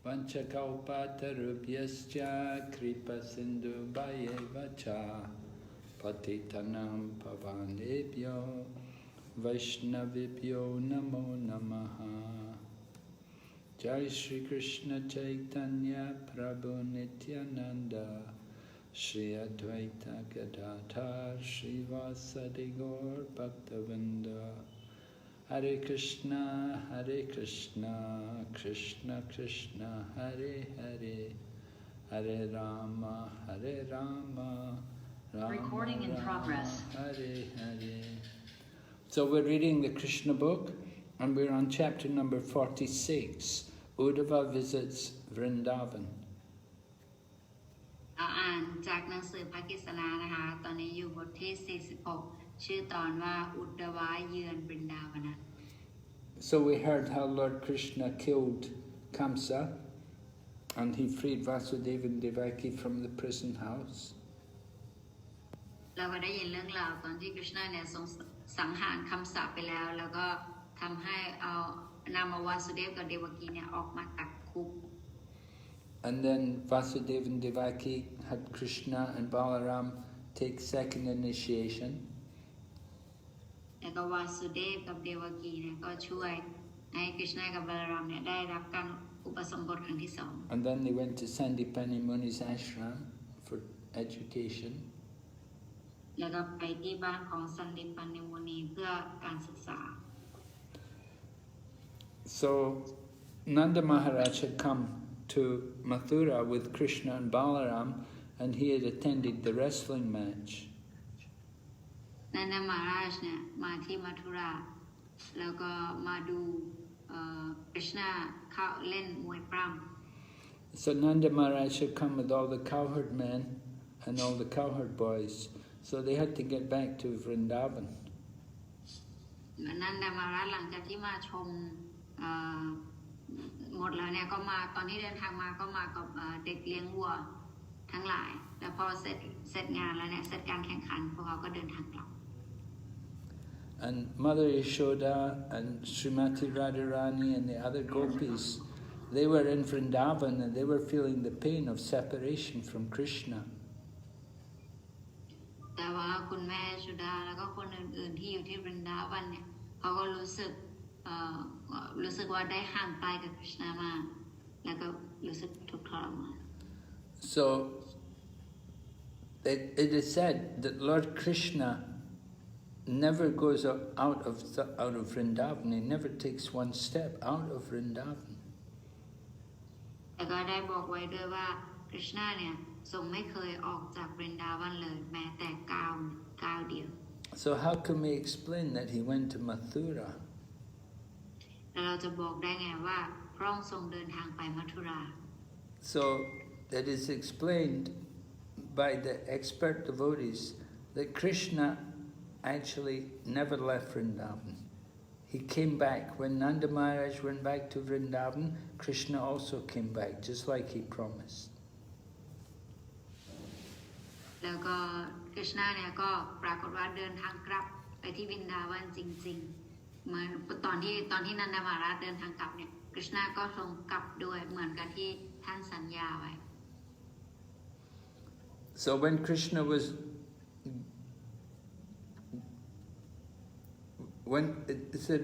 Vanchakalpatarubhyascha kripa sindhu bhayevacha patitanam pavanebhyo vaishnavibhyo namo namaha. Jai Shri Krishna Chaitanya Prabhu Nityananda Shri Advaita Gadadhar Shri Vasadi Gaur Bhaktavinda. Hare Krishna, Krishna Krishna, Hare Hare, Hare Rama, Rama Recording in progress. Hare Hare. So we're reading the Krishna book, and we're on chapter number 46. Uddhava visits Vṛndāvana. อ่านจากหนังสือพระกฤษณานะคะตอนนี้อยู่บทที่46ชื่อตอนว่าอุดวะเยือนบรินดาวนะ So we heard how Lord Krishna killed Kamsa and he freed Vasudeva and Devaki from the prison house. เราก็ได้ยินเรื่องราวตอนที่กฤษณะเนี่ยทรงสังหารคำสาปไปแล้วก็ทำให้เอานำวาสุเดฟกับเดวกีเนี่ยออกมาจากคุก And then Vasudeva and Devaki had Krishna and Balaram take second initiation. แล้วก็วาสุเดฟกับเดวกีเนี่ยก็ช่วยให้กฤษณะกับบาลารามเนี่ยได้รับการอุปสมบทครั้งที่สอง And then they went to Sandipani Muni's ashram for education. แล้วก็ไปที่บ้านของสันติปันนิมุนีเพื่อการศึกษา So Nanda Maharaj had come to Mathura with Krishna and Balaram, and he had attended the wrestling match. นันดามาราชเนี่ยมาที่มัทุราแล้วก็มาดูกฤษณะเขาเล่นมวยปล้ำ So Nanda Maharaj had come with all the cowherd men and all the cowherd boys, so they had to get back to Vṛndāvana. นันดามาราชหลังจากที่มาชมหมดแล้วเนี่ยก็มาตอนที่เดินทางมาก็มากับเด็กเลี้ยงวัวทั้งหลายแล้วพอเสร็จงานแล้วเนี่ยเสร็จการแข่งขันพวกเขาก็เดินทางกลับ And Mother Yashoda and Srimati Radharani and the other gopis, they were in Vṛndāvana and they were feeling the pain of separation from Krishna. แต่ว่าคุณแม่ชุดาแล้วก็คนอื่นๆที่อยู่ที่วรินดาวันเนี่ยเขาก็รู้สึกว่าได้ห่างไกลกับกฤษณะมากแล้วก็รู้สึกทุกข์ทรมาน So it is said that Lord Krishna never goes out of Vṛndāvana. He never takes one step out of Vṛndāvana. แต่ก็ได้บอกไว้ด้วยว่ากฤษณะเนี่ยทรงไม่เคยออกจากวรินดาวันเลยแม้แต่ก้าวเดียว So how can we explain that he went to Mathura? แล้วเราจะบอกได้ไงว่าพระองค์ทรงเดินทางไปมัทุรา So that is explained by the expert devotees that Krishna actually never left Vṛndāvana. He came back. When Nanda Maharaj went back to Vṛndāvana, Krishna also came back, just like he promised. แล้วก็กฤษณะเนี่ยก็ปรากฏว่าเดินทางกลับไปที่วรินดาวันจริงๆเหมือนตอนที่นันดามาราชเดินทางกลับเนี่ยกฤษณะก็ทรงกลับด้วยเหมือนกันที่ท่านสัญญาไว้ So when Krishna was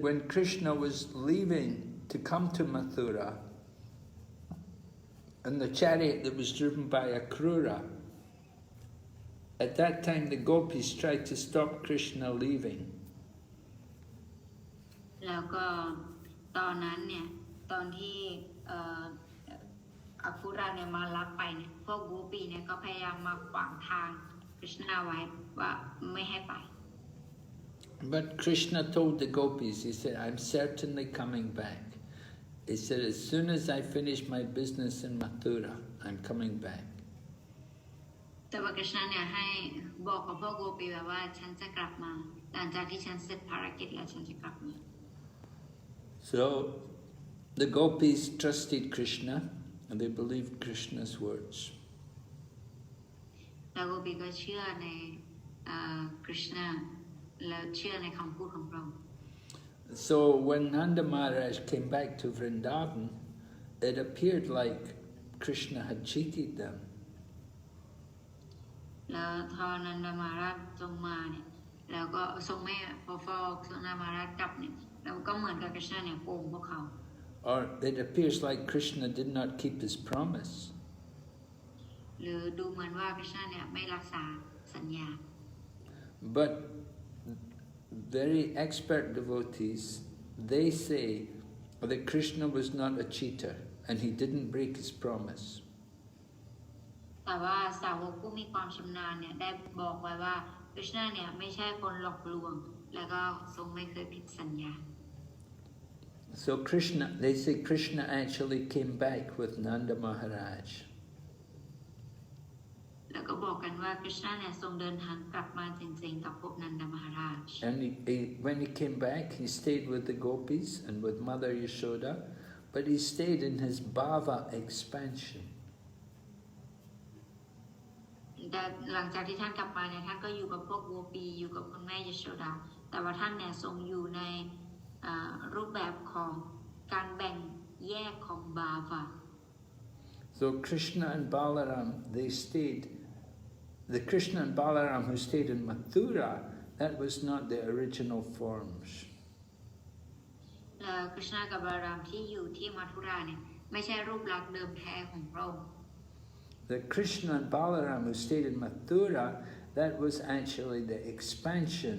when Krishna was leaving to come to Mathura, and the chariot that was driven by Akrura, at that time the gopis tried to stop Krishna leaving. แล้วก็ตอนนั้นเนี่ยตอนที่อคุราเนี่ยมารับไปเนี่ยพวกโกปีเนี่ยก็พยายามมาขวางทางกฤษณะไว้ว่าไม่ให้ไป But Krishna told the gopis, he said, I'm certainly coming back. He said, as soon as I finish my business in Mathura, I'm coming back. แต่ว่ากฤษณะเนี่ยให้บอกกับพวกโกปีแบบว่าฉันจะกลับมาหลังจากที่ฉันเสร็จภารกิจแล้วฉันจะกลับมา So the gopis trusted Krishna and they believed Krishna's words. แล้วโกปีก็เชื่อในกฤษณะแล้วเชื่อในคำพูดของพระองค์ So when Nanda Maharaj came back to Vṛndāvana, it appeared like Krishna had cheated them. แล้วทอนันดามาราชทรงมาเนี่ยแล้วก็ทรงไม่พอฟอกทรงนามาราชกลับเนี่ยแล้วก็เหมือนกับกฤษณะเนี่ยโกงพวกเขา Or it appears like Krishna did not keep his promise. หรือดูเหมือนว่ากฤษณะเนี่ยไม่รักษาสัญญา But very expert devotees, they say that Krishna was not a cheater and he didn't break his promise. แต่ว่าสาวกผู้มีความชำนาญเนี่ยได้บอกไว้ว่ากฤษณะเนี่ยไม่ใช่คนหลอกลวงแล้วก็ทรงไม่เคยผิดสัญญา So Krishna, they say Krishna actually came back with Nanda Maharaj. แล้วก็บอกกันว่ากฤษณะเนี่ยทรงเดินทางกลับมาจริงๆกับพวกนันดามาราช And when he came back, he stayed with the gopis and with Mother Yashoda, but he stayed in his bhava expansion. แต่หลังจากที่ท่านกลับมาเนี่ยท่านก็อยู่กับพวกโกปีอยู่กับคุณแม่ยโชดาแต่ว่าท่านเนี่ยทรงอยู่ในรูปแบบของการแบ่งแยกของบาวา So Krishna and Balaram, they stayed. The Krishna and Balaram who stayed in Mathura, that was not the original forms. กฤษณะกับบาลามที่อยู่ที่มัทุราเนี่ยไม่ใช่รูปลักษณ์เดิมแท้ของพระองค์ The Krishna and Balaram who stayed in Mathura, that was actually the expansion.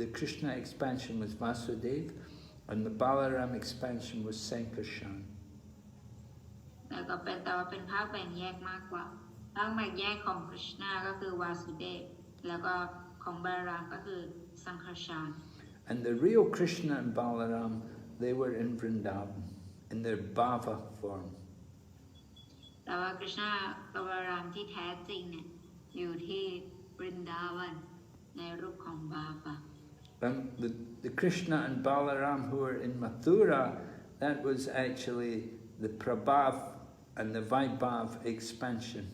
The Krishna expansion was Vasudeva, and the Balaram expansion was Sankarshan. แล้วก็แต่ว่าเป็นภาพแบ่งแยกมากกว่าภาพแบ่งแยกของกฤษณะก็คือวาสุเดฟแล้วก็ของบาลามก็คือสังฆชาน And the real Krishna and Balaram, they were in Vṛndāvana, in their bhava form. แต่ว่ากฤษณะกับบาลามที่แท้จริงเนี่ยอยู่ที่บรินดาวันในรูปของบาปะ The Krishna and Balaram who were in Mathura, that was actually the Prabhav and the Vaibhav expansion.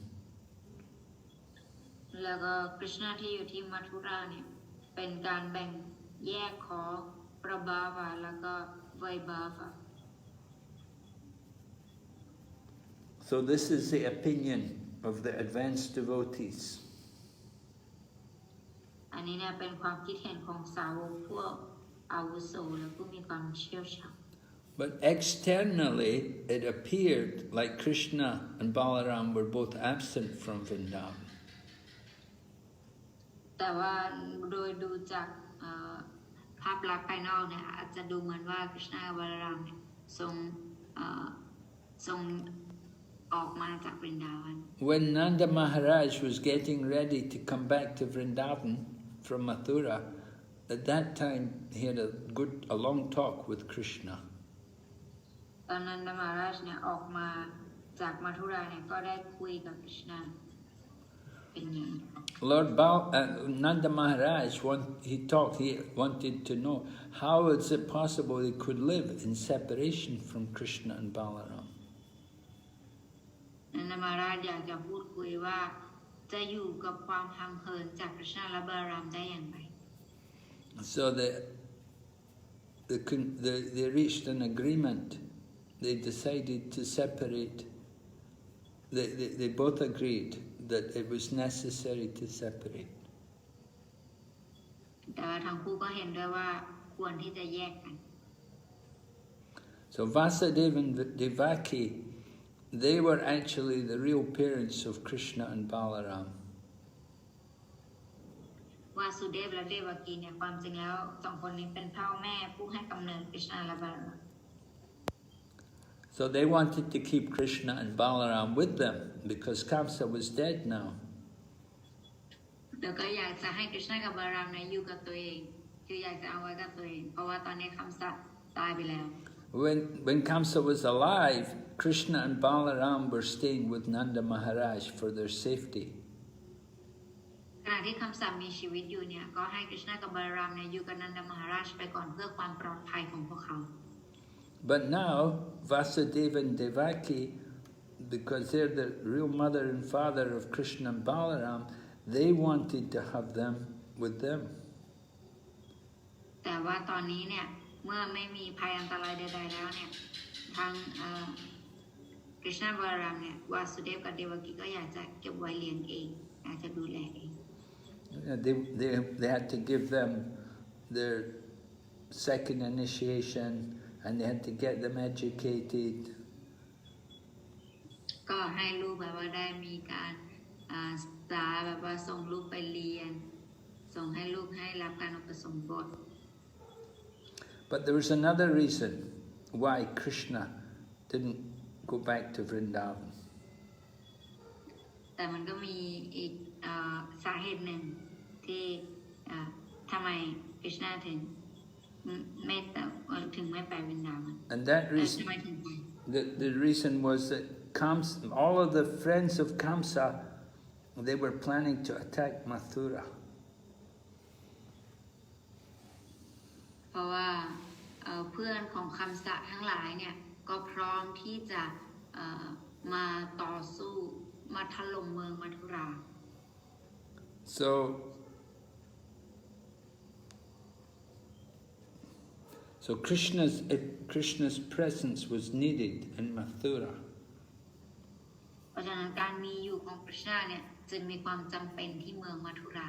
แล้วก็กฤษณะที่อยู่ที่มัทุราเนี่ยเป็นการแบ่งแยกของประบาวะแล้วก็ไวบาวะ So this is the opinion of the advanced devotees. อันนี้เนี่ยเป็นความคิดเห็นของสาวกพวกอาวุโสและผู้มีความเชี่ยวชาญ But externally, it appeared like Krishna and Balaram were both absent from Vṛndāvana. แต่ว่าโดยดูจากภาพลักษณ์ภายนอกเนี่ยอาจจะดูเหมือนว่ากฤษณะกับบาลามเนี่ยทรงออกมาจากวรินดาวัน When Nanda Maharaj was getting ready to come back to Vṛndāvana from Mathura, at that time he had a long talk with Krishna. ตอนนั้นนมาราชเนี่ยออกมาจากมัทุราเนี่ยก็ได้คุยกับกฤษณะเป็นอย่าง Lord Nanda Maharaj, he wanted to know how is it possible he could live in separation from Krishna and Balaram. นันดามาราชอยากจะพูดคุยว่าจะอยู่กับความห่างเหินจากกฤษณะและบาลามได้อย่างไร So they reached an agreement. They decided to separate. They both agreed that it was necessary to separate. แต่ว่าทั้งคู่ก็เห็นด้วยว่าควรที่จะแยกกัน So Vasudeva and Devaki, they were actually the real parents of Krishna and Balaram. วาสุเดฟและเดวกีเนี่ยความจริงแล้วสองคนนี้เป็นพ่อแม่ผู้ให้กำเนิดกฤษณะและบาลาม So they wanted to keep Krishna and Balaram with them because Kamsa was dead now. แล้วก็อยากจะให้กฤษณะกับบาลามเนี่ยอยู่กับตัวเองคืออยากจะเอาไว้กับตัวเองเพราะว่าตอนนี้คำสัตย์ตายไปแล้ว When Kamsa was alive, Krishna and Balaram were staying with Nanda Maharaj for their safety. ขณะที่คำสัตย์มีชีวิตอยู่เนี่ยก็ให้กฤษณะกับบาลามเนี่ยอยู่กับนันดามหาราชไปก่อนเพื่อความปลอดภัยของพวกเขา But now, Vasudeva and Devaki, because they're the real mother and father of Krishna and Balaram, they wanted to have them with them. แต่ว่าตอนนี้เนี่ยเมื่อไม่มีภัยอันตรายใดๆแล้วเนี่ย ทางกฤษณะบารามเนี่ยวาสุเดฟกับเดวกีก็อยากจะเก็บไว้เลี้ยงเองอยากจะดูแลเอง They had to give them their second initiation and they had to get them educated. ก็ให้ลูกแบบว่าได้มีการศึกษาแบบว่าส่งลูกไปเรียนส่งให้ลูกให้รับการอุปสมบท But there was another reason why Krishna didn't go back to Vṛndāvana. แต่มันก็มีอีกสาเหตุหนึ่งที่ทำไมคริชนาถึงไม่ไปวรินดาวัน And that reason, the reason was that all of the friends of Kamsa, they were planning to attack Mathura. เพราะว่าเพื่อนของคำสะทั้งหลายเนี่ยก็พร้อมที่จะมาต่อสู้มาถล่มเมืองมัทุรา So Krishna's presence was needed in Mathura. เพราะฉะนั้นการมีอยู่ของคริชนาเนี่ยจึงมีความจำเป็นที่เมืองมัทุรา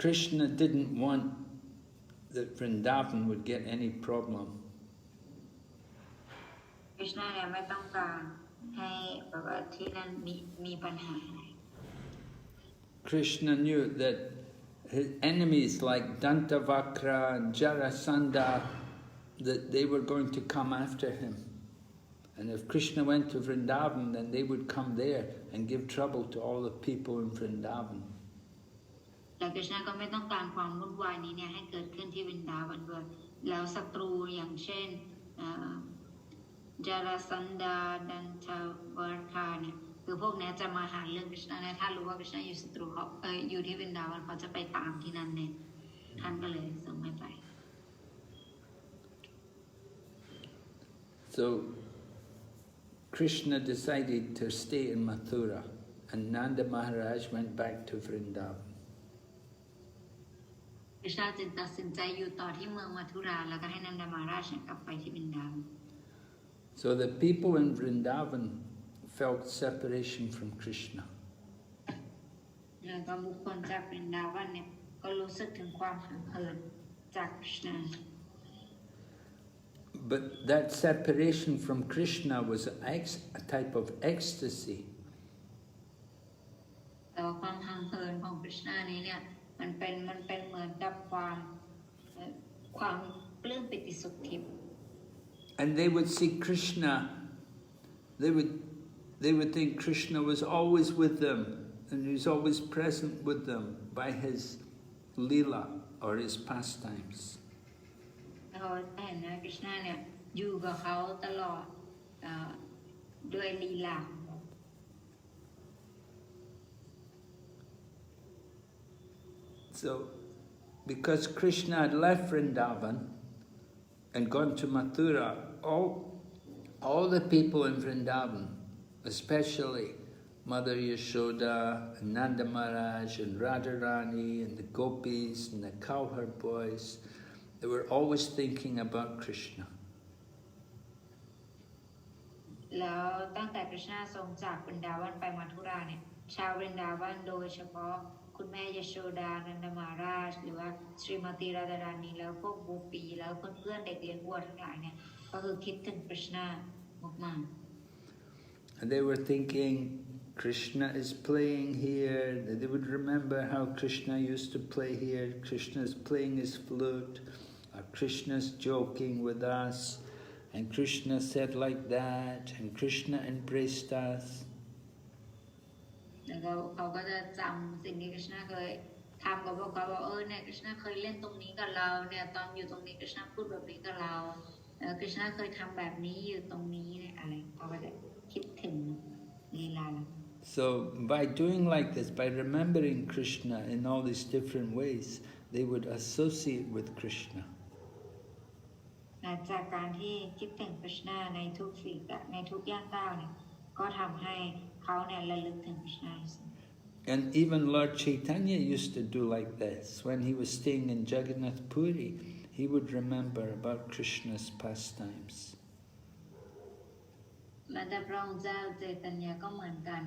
Krishna didn't want that Vṛndāvana would get any problem. คริชนาเนี่ยไม่ต้องการให้แบบว่าที่นั่นมีปัญหา Krishna knew that his enemies like Dantavakra and Jarasandha, that they were going to come after him. And if Krishna went to Vṛndāvana, then they would come there and give trouble to all the people in Vṛndāvana. แต่คริชนาก็ไม่ต้องการความวุ่นวายนี้เนี่ยให้เกิดขึ้นที่วรินดาวันด้วยแล้วศัตรูอย่างเช่นจาราสันดาดันทาวาคาเนี่ยคือพวกนี้จะมาหาเรื่องคริชนาเนี่ยถ้ารู้ว่าคริชนาอยู่ศัตรูเขาอยู่ที่วรินดาวันเขาจะไปตามที่นั่นเนี่ยท่านก็เลยส่งไม่ไป So Krishna decided to stay in Mathura and Nanda Maharaj went back to Vṛndāvana. คริชนาจึงตัดสินใจอยู่ต่อที่เมืองมัทุราแล้วก็ให้นันดามาราชกลับไปที่วรินดาวัน So the people in Vṛndāvana felt separation from Krishna. แล้วก็บุคคลจากวรินดาวันเนี่ยก็รู้สึกถึงความห่างเหินจากคริชนา But that separation from Krishna was a type of ecstasy. แต่ว่าความห่างเหินของคริชนานี้เนี่ยมันเป็นเหมือนกับความปลื้มปิติสุขทิพย์ And they would see Krishna, they would think Krishna was always with them and he was always present with them by his lila or his pastimes. เราเห็นนะคริชนาเนี่ยอยู่กับเขาตลอดด้วยลีลา So, because Krishna had left Vṛndāvana and gone to Mathura, all the people in Vṛndāvana, especially Mother Yashoda and Nanda Maharaj and Radharani and the gopis and the cowherd boys, they were always thinking about Krishna. แล้วตั้งแต่คริชนาทรงจากวรินดาวันไปมัทุราเนี่ยชาววรินดาวันโดยเฉพาะคุณแม่ยโชดานันดามาราชหรือว่าชรีมติราดารานีแล้วพวกบูปีแล้วเพื่อนๆเด็กเลี้ยงวัวทั้งหลายเนี่ยก็คือคิดถึงคริชนามาก And they were thinking Krishna is playing here. They would remember how Krishna used to play here. Krishna is playing his flute. Krishna is joking with us. And Krishna said like that. And Krishna embraced us. แล้วเขาก็จะจำสิ่งที่คริชนาเคยทำกับพวกเขาว่าเนี่ยคริชนาเคยเล่นตรงนี้กับเราเนี่ยตอนอยู่ตรงนี้คริชนาพูดแบบนี้กับเราคริชนาเคยทำแบบนี้อยู่ตรงนี้เนี่ยอะไรเขาก็จะคิดถึงลีลา So by doing like this, by remembering Krishna in all these different ways, they would associate with Krishna. จากการที่คิดถึงคริชนาในทุกสิ่งในทุกย่างก้าวเนี่ยก็ทำให้เขาเนี่ยระลึกถึงคริชนา And even Lord Chaitanya used to do like this. When he was staying in Jagannath Puri, he would remember about Krishna's pastimes. แต่พระองค์เจ้าเจตัญญาก็เหมือนกัน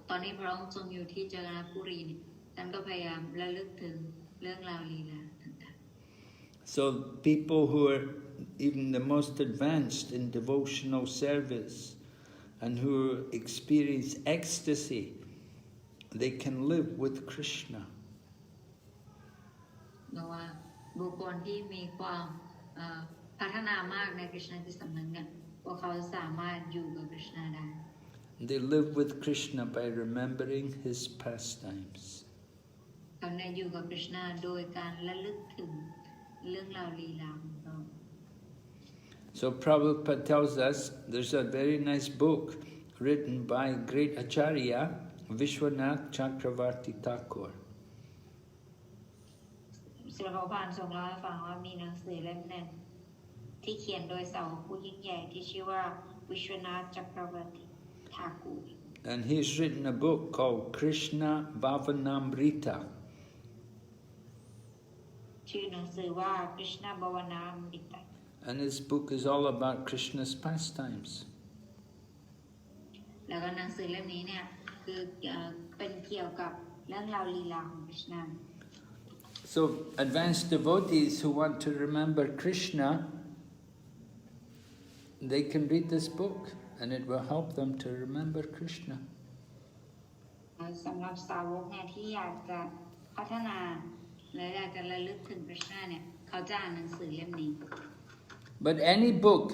ตอนนี้พระองค์ทรงอยู่ที่จักรพรรดิปุรีเนี่ยท่านก็พยายามระลึกถึงเรื่องราวลีลาต่างๆ So people who are even the most advanced in devotional service and who experience ecstasy, they can live with Krishna. ว่าบุคคลที่มีความพัฒนามากใน Krishna ที่สำนึกเนี่ยพวกเขาสามารถอยู่กับ Krishna ได้ They live with Krishna by remembering his pastimes. เขาเนี่ยอยู่กับ Krishna โดยการระลึกถึงเรื่องราวลีลาของเขา So Prabhupada tells us there's a very nice book written by great Acharya Vishwanath Chakravarti Thakur. ศิลปภานทรงเล่าให้ฟังว่ามีหนังสือเล่มหนึ่งที่เขียนโดยสาวกผู้ยิ่งใหญ่ที่ชื่อว่า Vishwanath Chakravarti Thakur. And he's written a book called Krishna Bhavanamrita. ชื่อหนังสือว่า Krishna Bhavanamrita. And this book is all about Krishna's pastimes. แล้วก็หนังสือเล่มนี้เนี่ยคือเป็นเกี่ยวกับเรื่องราวลีลาของ Krishna. So advanced devotees who want to remember Krishna, they can read this book and it will help them to remember Krishna. สำหรับสาวกเนี่ยที่อยากจะพัฒนาและอยากจะระลึกถึง Krishna เนี่ยเขาจะอ่านหนังสือเล่มนี้ But any book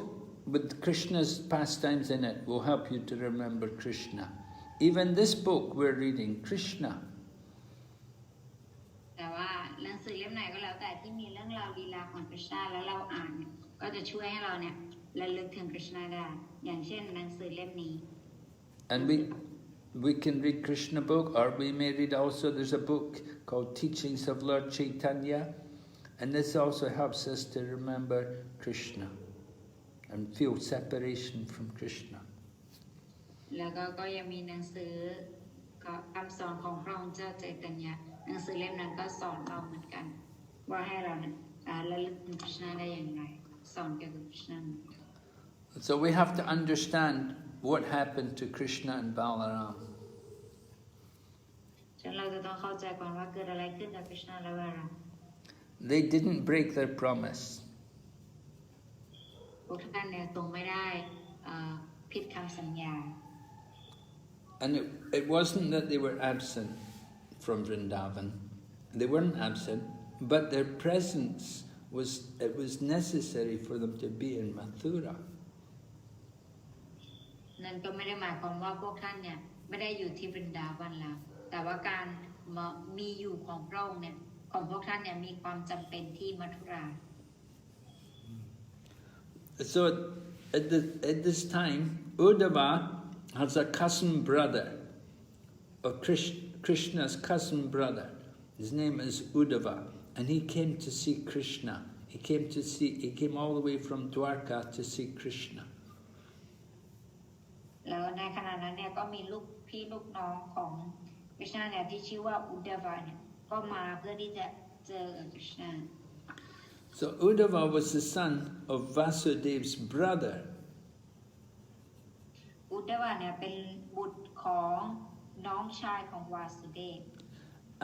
with Krishna's pastimes in it will help you to remember Krishna. Even this book we're reading, Krishna. แต่ว่าหนังสือเล่มไหนก็แล้วแต่ที่มีเรื่องราวลีลาของ Krishna แล้วเราอ่านเนี่ยก็จะช่วยให้เราเนี่ยระลึกถึง Krishna ได้อย่างเช่นหนังสือเล่มนี้ And we can read Krishna book, or we may read also, there's a book called Teachings of Lord Chaitanya, and this also helps us to remember Krishna and feel separation from Krishna. แล้วก็ยังมีหนังสือคำสอนของพระองค์เจ้าใจตัญญาหนังสือเล่มนั้นก็สอนเราเหมือนกันว่าให้เราเนี่ยระลึกถึง Krishna ได้อย่างไรสอนเกี่ยวกับ Krishna. So we have to understand what happened to Krishna and Balaram. ฉะนั้นเราจะต้องเข้าใจก่อนว่าเกิดอะไรขึ้นกับ Krishna และ Balaram. They didn't break their promise. พวกท่านเนี่ยทรงไม่ได้ผิดคำสัญญา And it wasn't that they were absent from Vṛndāvana. They weren't absent, but their presence was necessary for them to be in Mathura. นั่นก็ไม่ได้หมายความว่าพวกท่านเนี่ยไม่ได้อยู่ที่ Vṛndāvana แล้วแต่ว่าการมีอยู่ของพระองค์เนี่ยของพวกท่านเนี่ยมีความจำเป็นที่มัทุรา So at this time, Uddhava has a cousin brother, of Krishna's cousin brother. His name is Uddhava, and he came to see Krishna. He came all the way from Dwarka to see Krishna. แล้วในขณะนั้นเนี่ยก็มีลูกพี่ลูกน้องของ Krishna เนี่ยที่ชื่อว่า Uddhava เนี่ยก็มาเพื่อที่จะเจอกับ Krishna. So Uddhava was the son of Vasudev's brother. Uddhava เนี่ยเป็นบุตรของน้องชายของ Vasudev.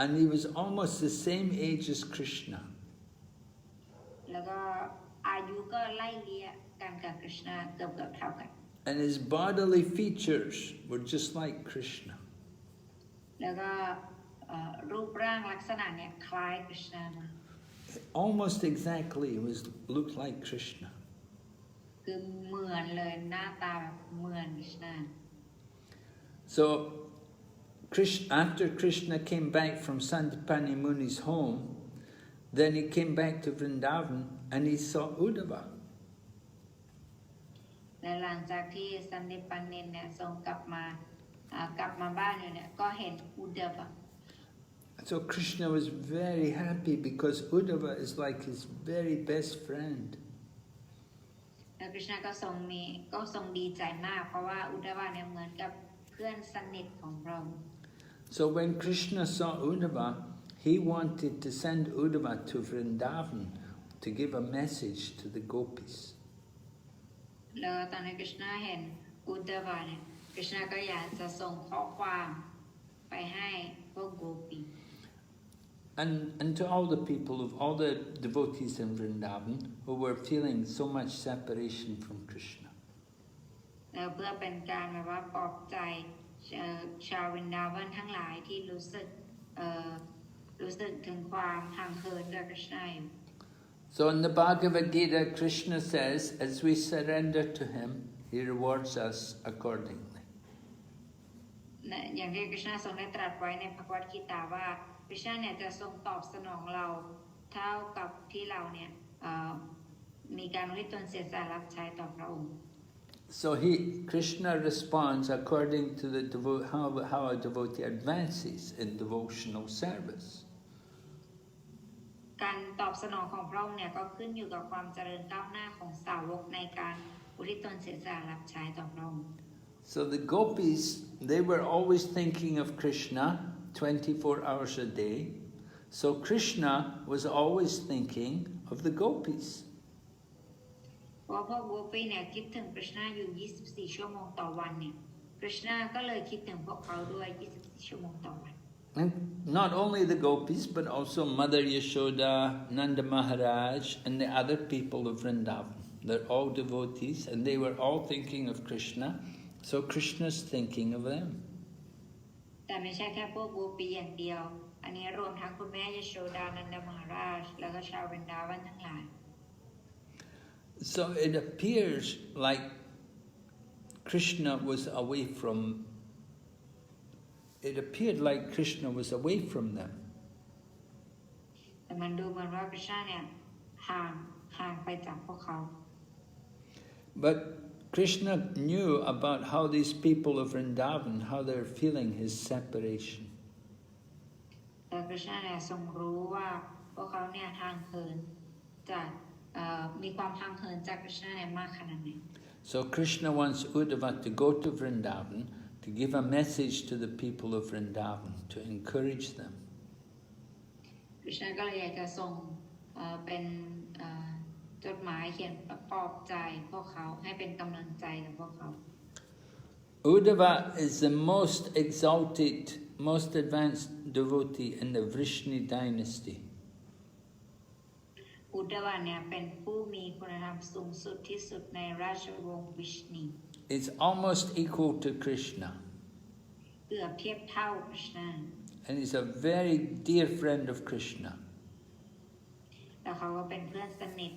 And he was almost the same age as Krishna. แล้วก็อายุก็ไล่เลี่ยกันกับ Krishna เกือบเท่ากัน And his bodily features were just like Krishna. แล้วก็รูปร่างลักษณะเนี่ยคล้าย Krishna มาก Almost exactly, looked like Krishna. คือเหมือนเลยหน้าตาแบบเหมือน Krishna. So after Krishna came back from Sandipani Muni's home, then he came back to Vṛndāvana and he saw Uddhava. และหลังจากที่สันติปันนินเนี่ยทรงกลับมาบ้านอยู่เนี่ยก็เห็น Uddhava. So Krishna was very happy because Uddhava is like his very best friend. แล้ว Krishna ก็ทรงดีใจมากเพราะว่า Uddhava เนี่ยเหมือนกับเพื่อนสนิทของเรา So when Krishna saw Uddhava, he wanted to send Uddhava to Vṛndāvana to give a message to the gopis. แล้วตอนนี้ Krishna เห็น อุดดาวะเนี่ยคริชนาก็อยากจะส่งข้อความไปให้พวกโกปี And to all the people, of all the devotees in Vṛndāvana who were feeling so much separation from Krishna. แล้วเพื่อเป็นการแบบว่าปลอบใจชาววรินดาวันทั้งหลายที่รู้สึกถึงความห่างเหินกับคริชนาอยู่ So in the Bhagavad Gita, Krishna says, as we surrender to him, he rewards us accordingly. อย่างที่คริชนาทรงได้ตรัสไว้ในภควตกีตาว่าคริชนาเนี่ยจะทรงตอบสนองเราเท่ากับที่เราเนี่ยมีการอุทิศตนเสียสละรับใช้ต่อพระองค์ So Krishna responds according to how a devotee advances in devotional service. การตอบสนองของพระองค์เนี่ยก็ขึ้นอยู่กับความเจริญก้าวหน้าของสาวกในการอุทิศตนเสียสละรับใช้ต่อพระองค์ So the gopis, they were always thinking of Krishna 24 hours a day. So Krishna was always thinking of the gopis. เพราะพวกโกปีเนี่ยคิดถึงคริชนาอยู่ 24 ชั่วโมงต่อวันเนี่ยคริชนาก็เลยคิดถึงพวกเขาด้วย 24 ชั่วโมงต่อวัน And not only the gopis, but also Mother Yashoda, Nanda Maharaj, and the other people of Vṛndāvana. They're all devotees, and they were all thinking of Krishna. So Krishna's thinking of them. แต่ไม่ใช่แค่พวกโกปีอย่างเดียวอันนี้รวมทั้งคุณแม่ยโชดานันดมหาราชแล้วก็ชาววรินดาวันทั้งหลาย So it appears like Krishna was away from. It appeared like Krishna was away from them. แต่มันดูเหมือนว่าคริชนาเนี่ยห่างไปจากพวกเขา But Krishna knew about how these people of Vṛndāvana, how they're feeling his separation. แต่คริชนาเนี่ยทรงรู้ว่าพวกเขาเนี่ยห่างเหินจากมีความห่างเหินจากคริชนาเนี่ยมากขนาดไหน So Krishna wants Uddhava to go to Vṛndāvana to give a message to the people of Vṛndāvana, to encourage them. คริชนาก็เลยอยากจะส่งเป็นจดหมายเขียนปลอบใจพวกเขาให้เป็นกำลังใจกับพวกเขา Uddhava is the most exalted, most advanced devotee in the Vrishni dynasty. อุดดาวะเนี่ยเป็นผู้มีคุณธรรมสูงสุดที่สุดในราชวงศ์วิชณี It's almost equal to Krishna. เกือบเทียบเท่าคริชนา And he's a very dear friend of Krishna. แล้วเขาก็เป็นเพื่อนสนิท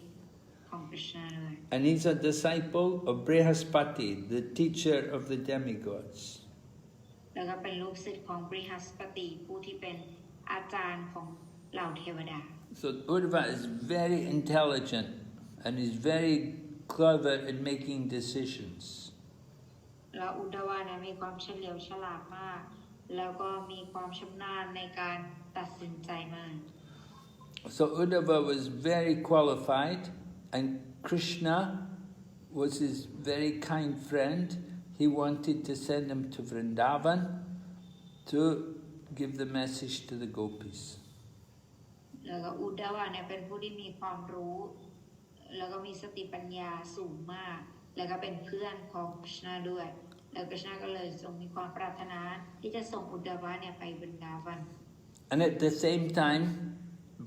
ของคริชนาเลย And he's a disciple of Brihaspati, the teacher of the demigods. แล้วก็เป็นลูกศิษย์ของบริหัสปติผู้ที่เป็นอาจารย์ของเหล่าเทวดา So Uddhava is very intelligent and is very clever in making decisions. แล้วอุดดาวะเนี่ยมีความเฉลียวฉลาดมากแล้วก็มีความชำนาญในการตัดสินใจมาก So Uddhava was very qualified, and Krishna was his very kind friend. He wanted to send him to Vṛndāvana to give the message to the gopis. แล้วก็อุดดาวะเนี่ยเป็นผู้ที่มีความรู้แล้วก็มีสติปัญญาสูงมากแล้วก็เป็นเพื่อนของคริชนาด้วยแล้วคริชนาก็เลยทรงมีความปรารถนาที่จะส่งอุดดาวะเนี่ยไปวรินดาวัน And at the same time,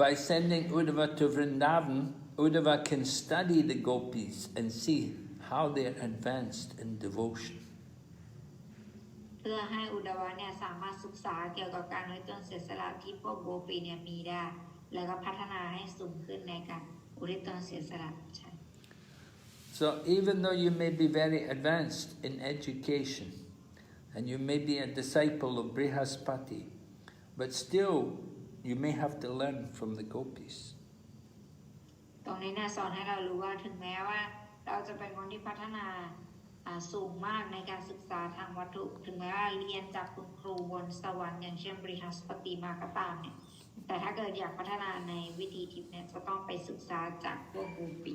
by sending Uddhava to Vṛndāvana, Uddhava can study the gopis and see how they are advanced in devotion. เพื่อให้อุดดาวะเนี่ยสามารถศึกษาเกี่ยวกับการอุทิศตนเสียสละที่พวกโกปีเนี่ยมีได้แล้วก็พัฒนาให้สูงขึ้นในการอุทิศตนเสียสละใช่ So even though you may be very advanced in education, and you may be a disciple of Brihaspati, but still you may have to learn from the gopis. ตรงนี้เนี่ยสอนให้เรารู้ว่าถึงแม้ว่าเราจะเป็นคนที่พัฒนาสูงมากในการศึกษาทางวัตถุถึงแม้ว่าเรียนจากคุณครูบนสวรรค์อย่างเช่นบริหัสปติมาก็ตามเนี่ยแต่ถ้าเกิดอยากพัฒนาในวิธีทิพย์เนี่ยจะต้องไปศึกษาจากพวกโกปี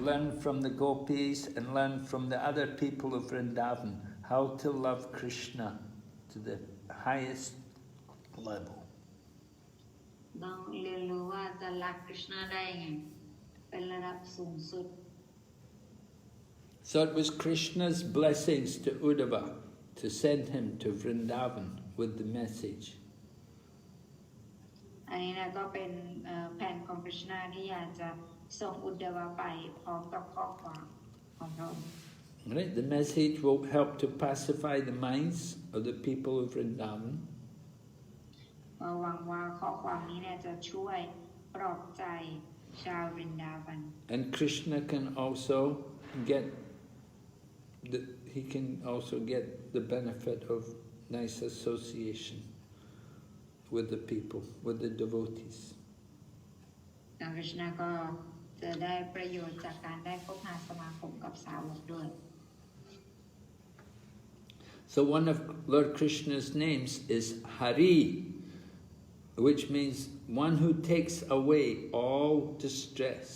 Learn from the gopis and learn from the other people of Vṛndāvana how to love Krishna to the highest level. ต้องเรียนรู้ว่าจะรักคริชนาได้ยังไงเป็นระดับสูงสุด So it was Krishna's blessings to Uddhava to send him to Vṛndāvana with the message. อันนี้นะก็เป็นแผนของกฤษณาที่อยากจะส่งอุดวาไปพร้อมกับข้อความของพระองค์ Right? The message will help to pacify the minds of the people of Vṛndāvana. หวังว่าข้อความนี้เนี่ยจะช่วยปลอบใจชาววรินดาวัน And Krishna can also get the benefit of nice association with the people, with the devotees. กฤษณาก็จะได้ประโยชน์จากการได้พบหาสมาคมกับสาวกด้วย So one of Lord Krishna's names is Hari, which means one who takes away all distress.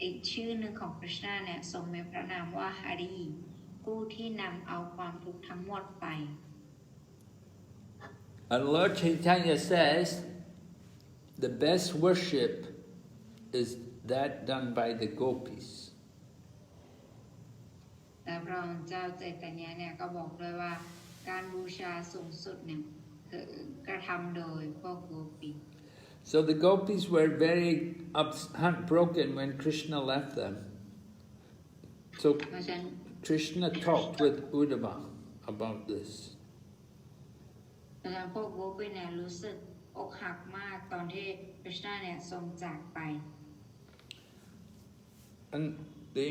อีกชื่อหนึ่งของกฤษณาเนี่ยทรงมีพระนามว่าหารีผู้ที่นำเอาความทุกข์ทั้งหมดไป And Lord Chaitanya says, the best worship is that done by the gopis. และพระองค์เจ้าใจตญะเนี่ยก็บอกด้วยว่าการบูชาสูงสุดเนี่ยคือกระทำโดยพวกโกปี So the gopis were very heartbroken when Krishna left them. So Krishna talked with Uddhava about this. ดังนั้นพวกโกปีเนี่ยรู้สึกอกหักมากตอนที่กฤษณาเนี่ยทรงจากไป And they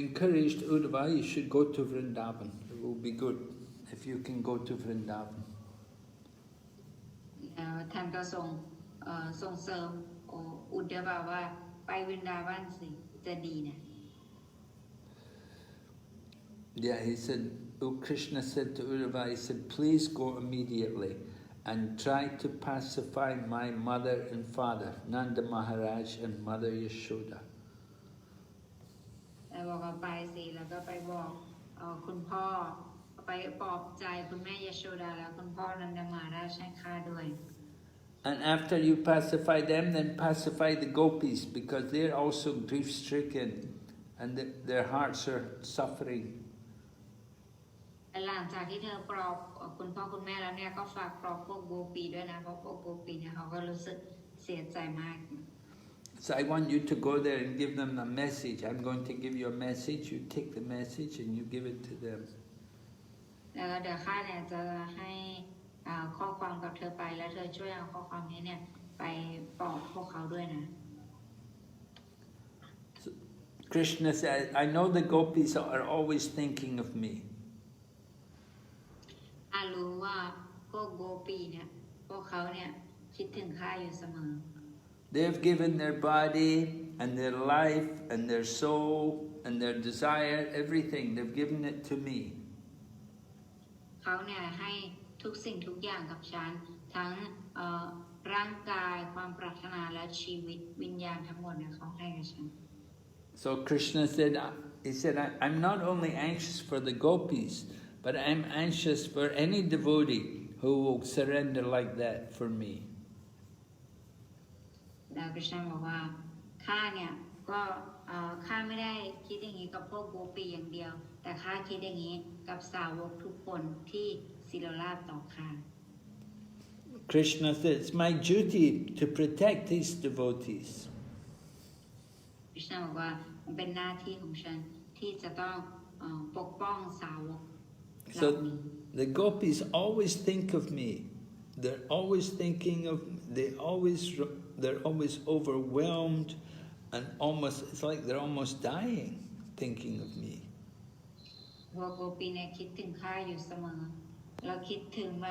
encouraged Uddhava, you should go to Vṛndāvana. It will be good if you can go to Vṛndāvana. ท่านก็ส่งเสริมอุดเดบาว่าไปวรินดาวันสิจะดีนะ Yeah, he said, Krishna said to Uddhava, he said, please go immediately and try to pacify my mother and father, Nanda Maharaj and Mother Yashoda. แล้วบอกว่าไปสิแล้วก็ไปบอกคุณพ่อไปปลอบใจคุณแม่ยโชดาแล้วคุณพ่อนันดามาราชให้ข้าด้วย And after you pacify them, then pacify the gopis, because they're also grief-stricken and their hearts are suffering. หลังจากที่เธอปลอบคุณพ่อคุณแม่แล้วเนี่ยก็ฝากปลอบพวกโกปีด้วยนะเพราะพวกโกปีเนี่ยเขาก็รู้สึกเสียใจมาก So I want you to go there and give them a message. I'm going to give you a message. You take the message and you give it to them. แล้วเดี๋ยวข้าเนี่ยจะให้ข้อความกับเธอไปแล้วเธอช่วยเอาข้อความนี้เนี่ยไปปลอบพวกเขาด้วยนะ So Krishna said, I know the gopis are always thinking of me. รู้ว่าพวกโกปีเนี่ยพวกเขาเนี่ยคิดถึงข้าอยู่เสมอ They've given their body and their life and their soul and their desire, everything. They've given it to me. เขาเนี่ยให้ทุกสิ่งทุกอย่างกับฉันทั้งร่างกายความปรารถนาและชีวิตวิญญาณทั้งหมดเนี่ยเขาให้กับฉัน So Krishna said, I'm not only anxious for the gopis, but I'm anxious for any devotee who will surrender like that for me. แล้วกฤษณาบอกว่าข้าเนี่ยก็ข้าไม่ได้คิดอย่างนี้กับพวกโกปีอย่างเดียวแต่ข้าคิดอย่างนี้กับสาวกทุกคนที่ศิลราชต่อข้า Krishna said, it's my duty to protect these devotees. กฤษณาบอกว่ามันเป็นหน้าที่ของฉันที่จะต้องปกป้องสาวก So the gopis always think of me. They're always thinking of, they're always overwhelmed and it's like they're almost dying thinking of me. พวกโกปีเนี่ยคิดถึงข้าอยู่เสมอเราคิดถึงแบ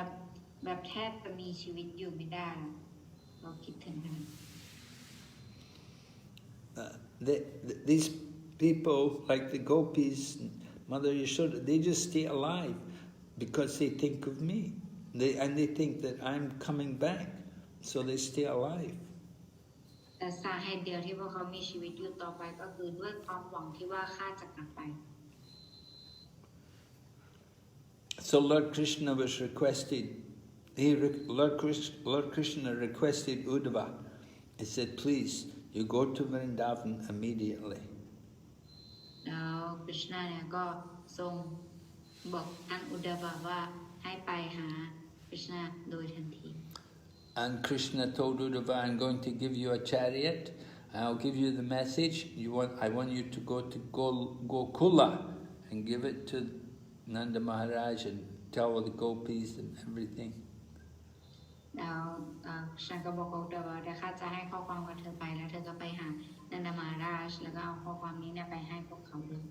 บแทบจะมีชีวิตอยู่ไม่ได้เราคิดถึงกัน These people, like the gopis, Mother Yashoda, they just stay alive because they think of me. They think that I'm coming back, so they stay alive. แต่สาเหตุเดียวที่พวกเขามีชีวิตอยู่ต่อไปก็คือด้วยความหวังที่ว่าข้าจะกลับไป So Lord Krishna was requested. Lord Krishna requested Uddhava. He said, please, you go to Vṛndāvana immediately. แล้วคริชนาเนี่ยก็ทรงบอกท่านอุดดาวะว่าให้ไปหาคริชนาโดยทันที And Krishna told Uddhava, I'm going to give you a chariot. I'll give you the message. I want you to go to Gokula and give it to Nanda Maharaj and tell all the gopis and everything. แล้วคริชนาก็บอกอุดดาวะเดี๋ยวข้าจะให้ข้อความกับเธอไปแล้วเธอก็ไปหานันดามาราชแล้วก็เอาข้อความนี้เนี่ยไปให้พวกเขาด้วย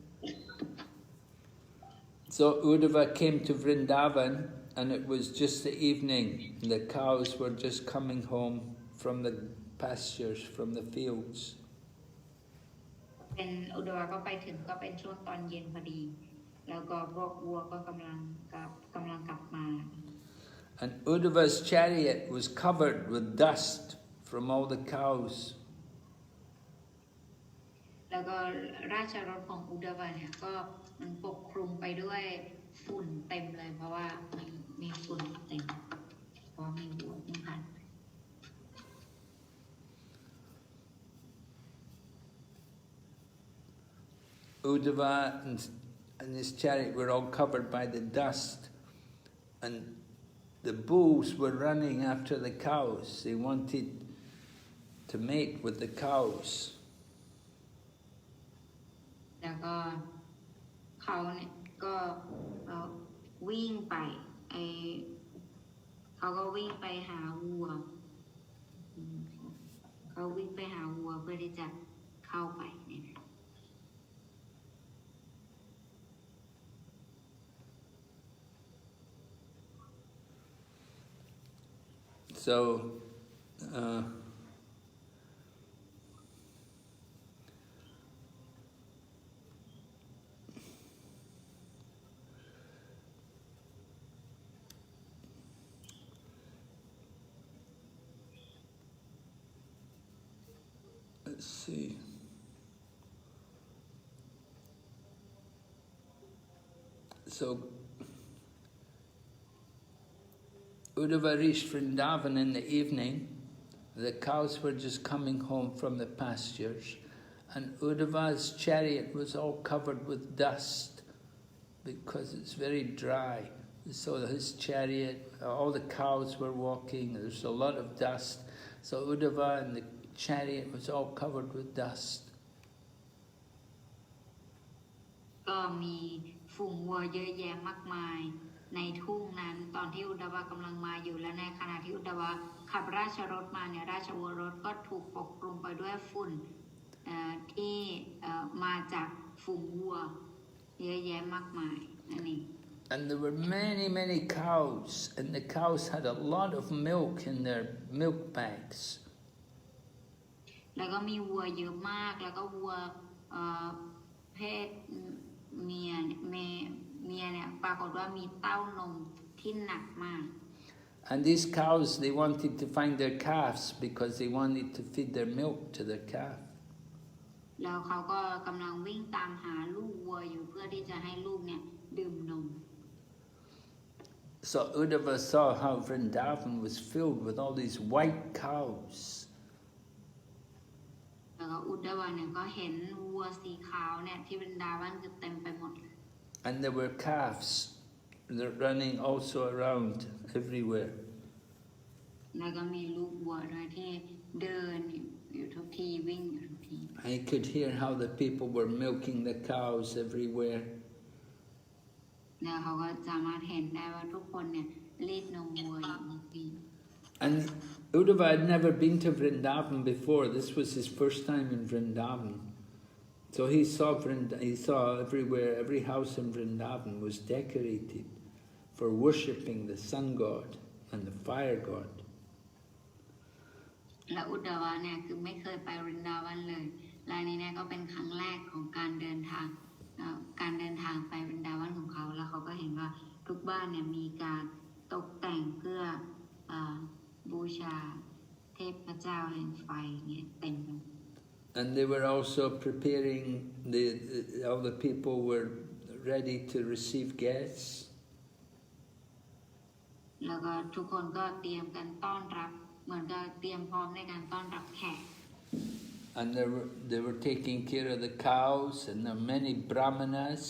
So Uddhava came to Vṛndāvana, and it was just the evening. The cows were just coming home from the pastures, from the fields. เป็นอุดดาวะก็ไปถึงก็เป็นช่วงตอนเย็นพอดีแล้วก็พวกวัวก็กำลังกลับมา And Uddhava's chariot was covered with dust from all the cows. แล้วก็ราชรถของอุดดาวะเนี่ยก็มันปกคลุมไปด้วยฝุ่นเต็มเลยเพราะว่ามีฝุ่นเต็มเพราะมีวัวมีพัน Uddhava and his chariot were all covered by the dust, and the bulls were running after the cows. They wanted to mate with the cows. แล้วก็เขาเนี่ยก็วิ่งไปเขาก็วิ่งไปหาวัวเขาวิ่งไปหาวัวเพื่อที่จะเข้าไปเนี่ย So let's see. So Uddhava reached Vṛndāvana in the evening. The cows were just coming home from the pastures, and Uddhava's chariot was all covered with dust because it's very dry. So his chariot, all the cows were walking, there's a lot of dust. So Uddhava and the chariot was all covered with dust. ก็มีฝูงวัวเยอะแยะมากมายในทุ่งนั้นตอนที่อุดดาวะกำลังมาอยู่และในขณะที่อุดดาวะขับราชรถมาเนี่ยราชวัวรถก็ถูกปกคลุมไปด้วยฝุ่นที่มาจากฝูงวัวเยอะแยะมากมายนั่นเอง And there were many cows, and the cows had a lot of milk in their milk bags. แล้วก็มีวัวเยอะมากแล้วก็วัวเพศเมียเนี่ยปรากฏว่ามีเต้านมที่หนักมาก And these cows, they wanted to find their calves because they wanted to feed their milk to their calf. แล้วเขาก็กำลังวิ่งตามหาลูกวัวอยู่เพื่อที่จะให้ลูกเนี่ยดื่มนม So Uddhava saw how Vṛndāvana was filled with all these white cows. แล้วก็อุดดาวะเนี่ยก็เห็นวัวสีขาวเนี่ยที่วรรณดาวันคือเต็มไปหมด And there were calves that running also around everywhere. แล้วก็มีลูกวัวด้วยที่เดินอยู่ทุกที่วิ่งอยู่ทุกที่ I could hear how the people were milking the cows everywhere. แล้วเขาก็สามารถเห็นได้ว่าทุกคนเนี่ยรีดนมวัวอยู่ทุกที่ And Uddhava had never been to Vṛndāvana before. This was his first time in Vṛndāvana. So he saw everywhere, every house in Vṛndāvana was decorated for worshipping the sun god and the fire god. และอุดดาวะเนี่ยคือไม่เคยไปวรรณดาวันเลยและนี้เนี่ยก็เป็นครั้งแรกของการเดินทางไปวรรณดาวันของเขาแล้วเขาก็เห็นว่าทุกบ้านเนี่ยมีการตกแต่งเพื่อบูชาเทพเจ้าแห่งไฟเนี่ยเต็มไป And they were also preparing, all the people were ready to receive guests. แล้วก็ทุกคนก็เตรียมกันต้อนรับเหมือนกับเตรียมพร้อมในการต้อนรับแขก and they were taking care of the cows, and there were many brahmanas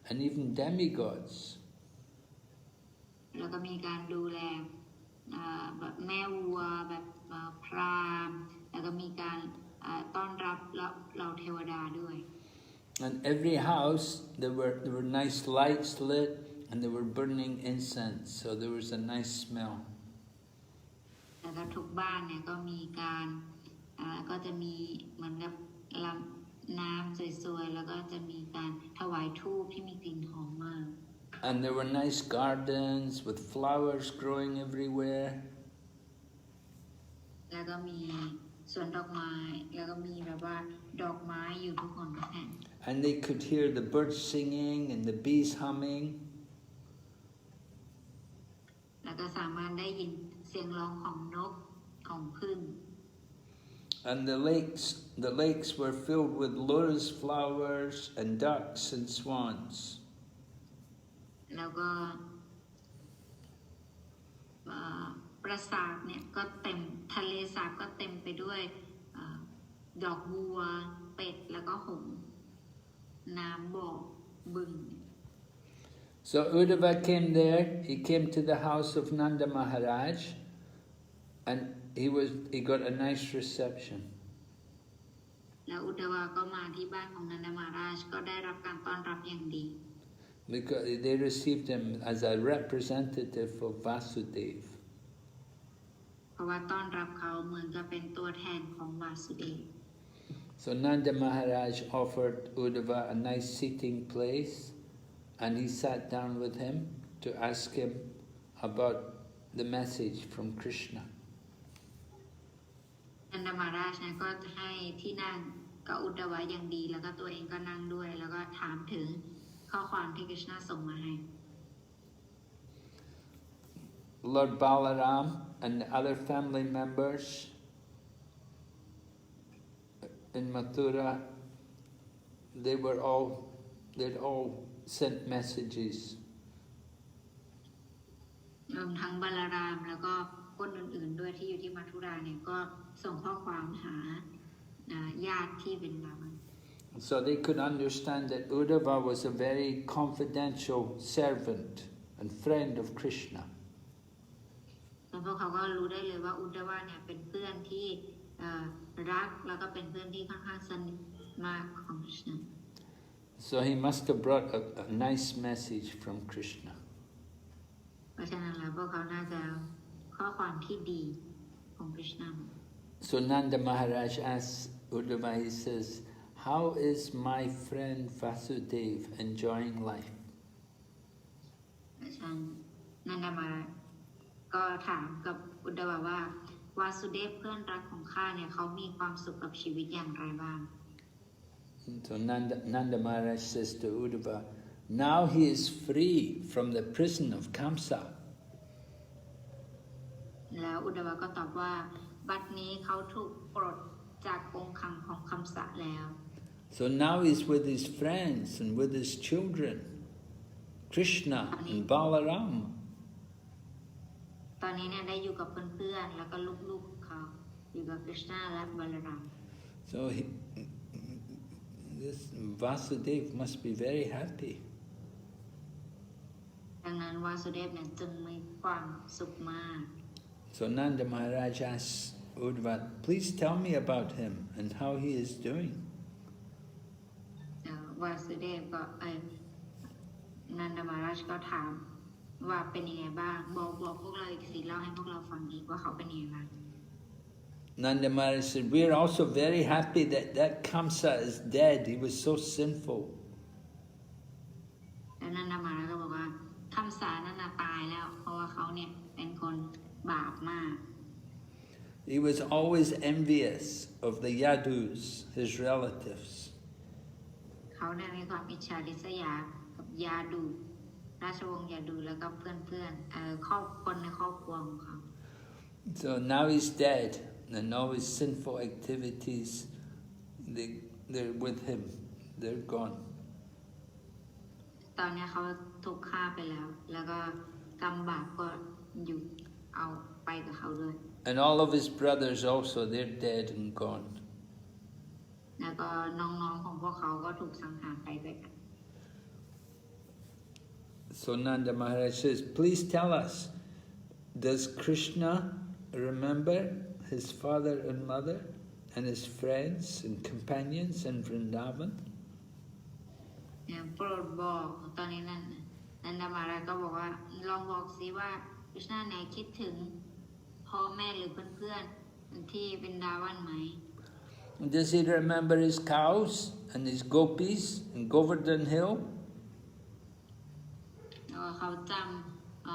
and even demigods. แล้วก็มีการดูแลแบบแม่วัวแบบพราหมณ์แล้วก็มีการต้อนรับเราเทวดาด้วย And every house there were nice lights lit, and they were burning incense, so there was a nice smell. แล้วก็ทุกบ้านเนี่ยก็มีการก็จะมีเหมือนกับน้ำสวยๆแล้วก็จะมีการถวายธูปที่มีกลิ่นหอมมาก And there were nice gardens with flowers growing everywhere. แล้วก็มีสวนดอกไม้แล้วก็มีแบบว่าดอกไม้อยู่ทุกคนทุกแห่ง And they could hear the birds singing and the bees humming. แล้วก็สามารถได้ยินเสียงร้องของนกของผึ้ง And the lakes were filled with lotus flowers and ducks and swans. แล้วก็ปราสาทเนี่ยก็เต็มทะเลสาบก็เต็มไปด้วยดอกบัวเป็ดแล้วก็หงส์น้ำบ่อบึง So Uddhava came there. He came to the house of Nanda Maharaj, and he got a nice reception. แล้วอุดวาก็มาที่บ้านของนันทมหาราชก็ได้รับการต้อนรับอย่างดี Because they received him as a representative of Vasudeva. เพราะว่าต้อนรับเขาเหมือนกับเป็นตัวแทนของวาสุเดว So Nanda Maharaj offered Uddhava a nice seating place, and he sat down with him to ask him about the message from Krishna. นันทมหาราชเนี่ยก็ให้ที่นั่งกับอุดวาอย่างดีแล้วก็ตัวเองก็นั่งด้วยแล้วก็ถามถึงข้อความที่กฤษณะส่งมาให้ Lord Balaram and the other family members in Mathura, they'd all sent messages. รวมทั้งบาลารามแล้วก็คนอื่นๆด้วยที่อยู่ที่มัทุราเนี่ยก็ส่งข้อความหาญาติที่เป็นราวัน So they could understand that Uddhava was a very confidential servant and friend of Krishna. แล้วพวกเขาก็รู้ได้เลยว่าอุดดาวะเนี่ยเป็นเพื่อนที่รักแล้วก็เป็นเพื่อนที่ค่อนข้างสนิทมากของคริชนา So he must have brought a nice message from Krishna. เพราะฉะนั้นแล้วพวกเขาน่าจะข้อความที่ดีของคริชนา So Nanda Maharaj asks Uddhava, he says, "How is my friend Vasudeva enjoying life?" ฉันนันดามาก็ถามกับอุดดาวะว่าวาสุเดฟเพื่อนรักของข้าเนี่ยเขามีความสุขกับชีวิตอย่างไรบ้าง So Nanda Maharaj says to Uddhava, "Now he is free from the prison of Kamsa." แล้วอุดดาวะก็ตอบว่าบัดนี้เขาถูกปลดจากกรงขังของคำสะแล้ว So now he's with his friends and with his children, Krishna and Balaram. ตอนนี้เนี่ยได้อยู่กับเพื่อนๆแล้วก็ลูกๆของเขาอยู่กับคริชนาและบาลาราม So this Vasudeva must be very happy. ดังนั้นวาสุเดฟเนี่ยจึงมีความสุขมาก So Nanda Maharaj asks Uddhava, "Please tell me about him and how he is doing." วาสุเดฟก็นันดมาราชก็ถามว่าเป็นยังไงบ้างบอกพวกเราอีกสิเล่าให้พวกเราฟังอีกว่าเขาเป็นยังไงบ้าง Nanda Maharaj said, "We are also very happy that Kamsa is dead. He was so sinful." แล้วนันดมาราชก็บอกว่าคำสานั่นน่ะตายแล้วเพราะว่าเขาเนี่ยเป็นคนบาปมาก He was always envious of the Yadus, his relatives. เขาเนี่ยมีความอิจฉาริษยากับยาดูราชวงศ์ยาดูแล้วก็เพื่อนคนในครอบครัวของเขา So now he's dead, and all his sinful activities, they're with him. They're gone. ตอนนี้เขาถูกฆ่าไปแล้วแล้วก็กรรมบาปก็อยู่เอาไปกับเขาด้วย And all of his brothers also, they're dead and gone. แล้วก็น้องๆของพวกเขาก็ถูกสังหารไปด้วยกัน So Nanda Maharaj says, please tell us, does Krishna remember his father and mother and his friends and companions in Vṛndāvana? โปรดบอกตอนนี้นันดามาราก็บอกว่าลองบอกสิว่าคริชนาเนี่ยคิดถึงพ่อแม่หรือเพื่อนๆที่วรินดาวันไหม Does he remember his cows and his gopis in Govardhan Hill? เขาจ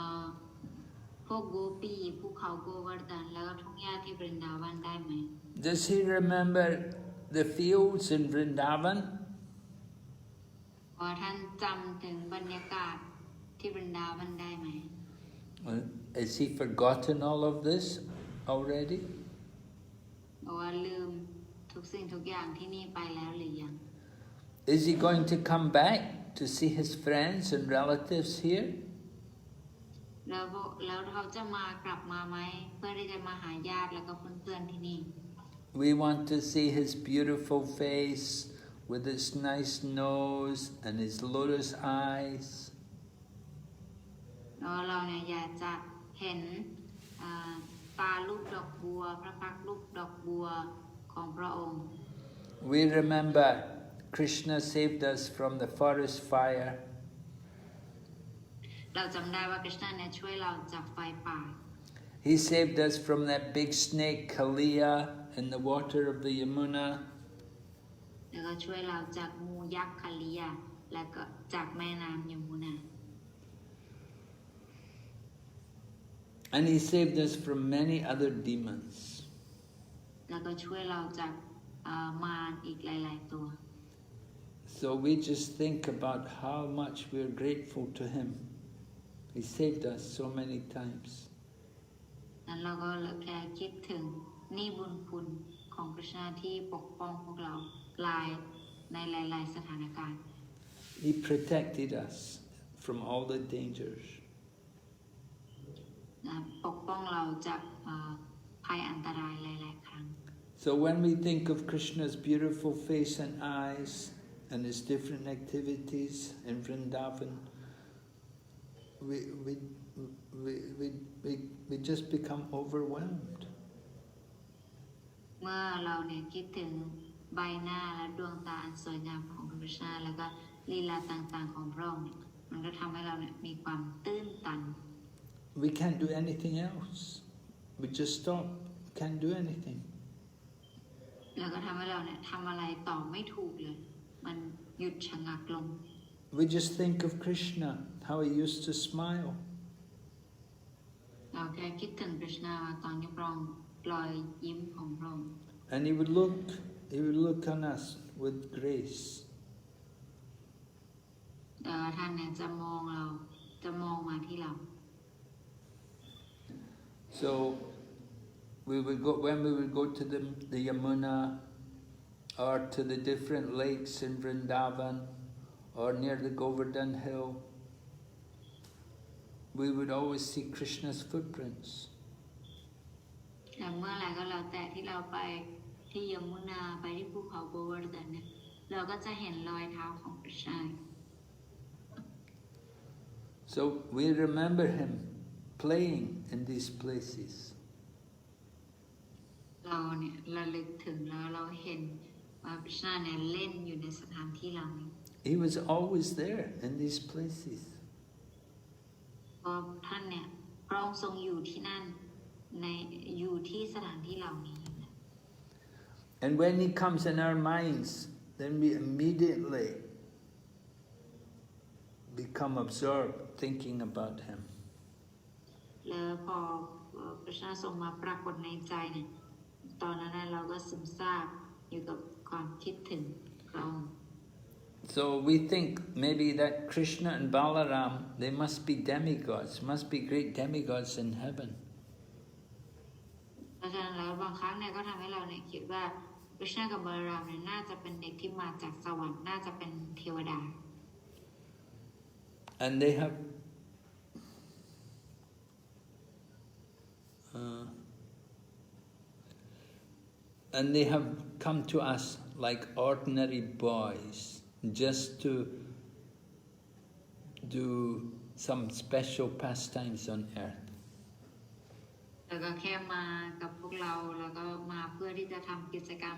ำพวกโกปีภูเขาโกวาร์ดันแล้วก็ทุ่งหญ้าที่วรินดาวันได้ไหม Does he remember the fields in Vṛndāvana? ท่านจำถึงบรรยากาศที่วรินดาวันได้ไหม Has he forgotten all of this already? ว่าลืมทุกสิ่งทุกอย่างที่นี่ไปแล้วหรือยัง Is he going to come back to see his friends and relatives here? แล้วเขาจะกลับมาไหมเพื่อที่จะมาหาญาติแล้วก็เพื่อนๆที่นี่ We want to see his beautiful face with its nice nose and his lotus eyes. เราเนี่ยอยากจะเห็นตารูปดอกบัวพระพักตร์รูปดอกบัวของพระองค์ We remember Krishna saved us from the forest fire. เราจำได้ว่าคริชนาเนี่ยช่วยเราจากไฟป่า He saved us from that big snake Kaliya in the water of the Yamuna. แล้วก็ช่วยเราจากงูยักษ์คาลียาและก็จากแม่น้ำยมุนา And he saved us from many other demons. แล้วก็ช่วยเราจากมารอีกหลายๆตัว So we just think about how much we're grateful to him. He saved us so many times. นั้นเราก็แค่คิดถึงนี่บุญคุณของคริชนาที่ปกป้องพวกเราในหลายๆสถานการณ์ He protected us from all the dangers. ปกป้องเราจากภัยอันตรายหลายๆครั้ง So when we think of Krishna's beautiful face and eyes and his different activities in Vṛndāvana, we just become overwhelmed. เมื่อเราเนี่ยคิดถึงใบหน้าและดวงตาอันสวยงามของพระคริชนาแล้วก็ลีลาต่างๆของพระองค์มันก็ทำให้เราเนี่ยมีความตื้นตัน We can't do anything else. We just stop. Can't do anything. แล้วก็ทำให้เราเนี่ยทำอะไรต่อไม่ถูกเลยมันหยุดชะงักลง We just think of Krishna, how he used to smile. เราแค่คิดถึงคริชนาว่าตอนที่พระองค์รอยยิ้มของพระองค์ And he would look on us with grace. ท่านเนี่ยจะมองมาที่เรา So when we would go to the Yamuna or to the different lakes in Vṛndāvana or near the Govardhan Hill, we would always see Krishna's footprints. แต่เมื่อไหร่ก็แล้วแต่ที่เราไปที่ยมุนาไปที่ภูเขาโกวาร์ดันเนี่ยเราก็จะเห็นรอยเท้าของคริชนา So we remember him playing in these places. เราเนี่ยระลึกถึงแล้วเราเห็นว่าคริชนาเนี่ยเล่นอยู่ในสถานที่เหล่านี้ He was always there in these places. เพราะท่านเนี่ยพระองค์ทรงอยู่ที่นั่นอยู่ที่สถานที่เหล่านี้ And when he comes in our minds, then we immediately become absorbed thinking about him. แล้วพอคริชนาทรงมาปรากฏในใจเนี่ยตอนนั้นเราก็ซึมซาบอยู่กับความคิดถึงพระองค์ So we think maybe that Krishna and Balaram, they must be demigods, must be great demigods in heaven. เพราะฉะนั้นแล้วบางครั้งเนี่ยก็ทำให้เราเนี่ยคิดว่าคริชนากับบาลารามเนี่ยน่าจะเป็นเด็กที่มาจากสวรรค์น่าจะเป็นเทวดา And they have come to us like ordinary boys just to do some special pastimes on earth. แล้วก็แค่มากับพวกเราแล้วก็มาเพื่อที่จะทำกิจกรรม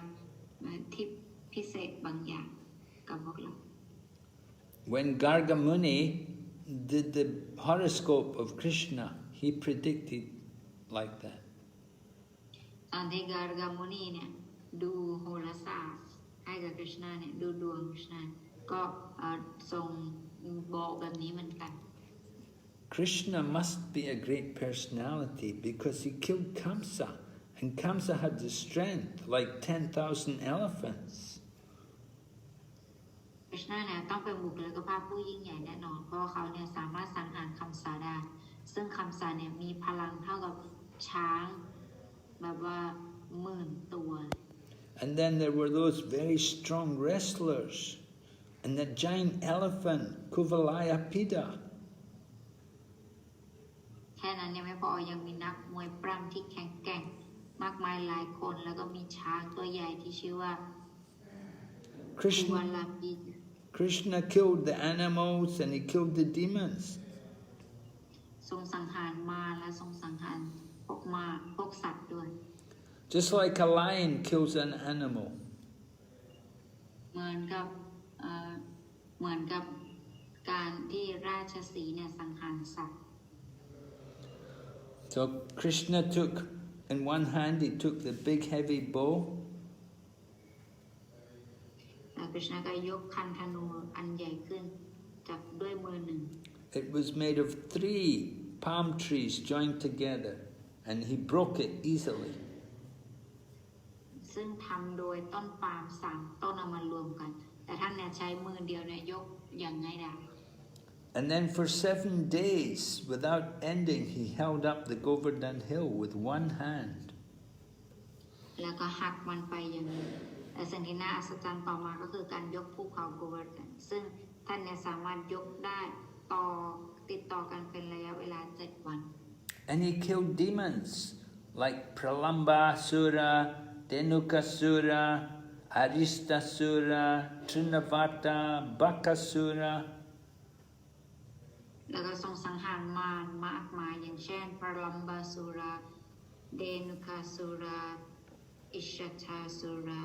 ที่พิเศษบางอย่างกับพวกเรา When Garga Muni did the horoscope of Krishna, he predicted like that. ตอนที่การ์กามุนีเนี่ยดูโหราศาสตร์ให้กับคริชนาเนี่ยดูดวงคริชนาก็ทรงบอกแบบนี้เหมือนกัน Krishna must be a great personality because he killed Kamsa, and Kamsa had the strength like 10,000 elephants. คริชนาเนี่ยต้องเป็นบุคลิกภาพผู้ยิ่งใหญ่แน่นอนเพราะเขาเนี่ยสามารถสังหารคัมสาได้ซึ่งคัมสาเนี่ยมีพลังเท่ากับช้างแบบว่า10,000 ตัว And then there were those very strong wrestlers, and the giant elephant, Kuvalaya Pida. แค่นั้นยังไม่พอยังมีนักมวยปล้ำที่แข็งแกร่งมากมายหลายคนแล้วก็มีช้างตัวใหญ่ที่ชื่อว่า Krishna killed the animals and he killed the demons. ทรงสังหารมาและทรงสังหารพวกสัตว์ด้วย Just like a lion kills an animal. เหมือนกับการที่ราชสีห์เนี่ยสังหารสัตว์ So Krishna took, in one hand he took the big heavy bow. คริชนาก็ยกคันธนูอันใหญ่ขึ้นจับด้วยมือหนึ่ง It was made of 3 palm trees joined together, and he broke it easily. ซึ่งทำโดยต้นปาล์ม3 ต้นเอามารวมกันแต่ท่านเนี่ยใช้มือเดียวเนี่ยยกอย่างง่ายดาย And then for 7 days, without ending, he held up the Govardhan hill with one hand. แล้วก็หักมันไปอย่างนี้แต่สิ่งที่น่าอัศจรรย์ต่อมาก็คือการยกภูเขาโกวาร์ดันซึ่งท่านเนี่ยสามารถยกได้ติดต่อกันเป็นระยะเวลา7 วัน And he killed demons like Pralambasura, Dhenukasura, Aristasura, Trinavata, Bakasura. แล้วก็ทรงสังหารมารมากมายอย่างเช่นพระลัมบาสุราเดนุคาสุราอิชชาสุรา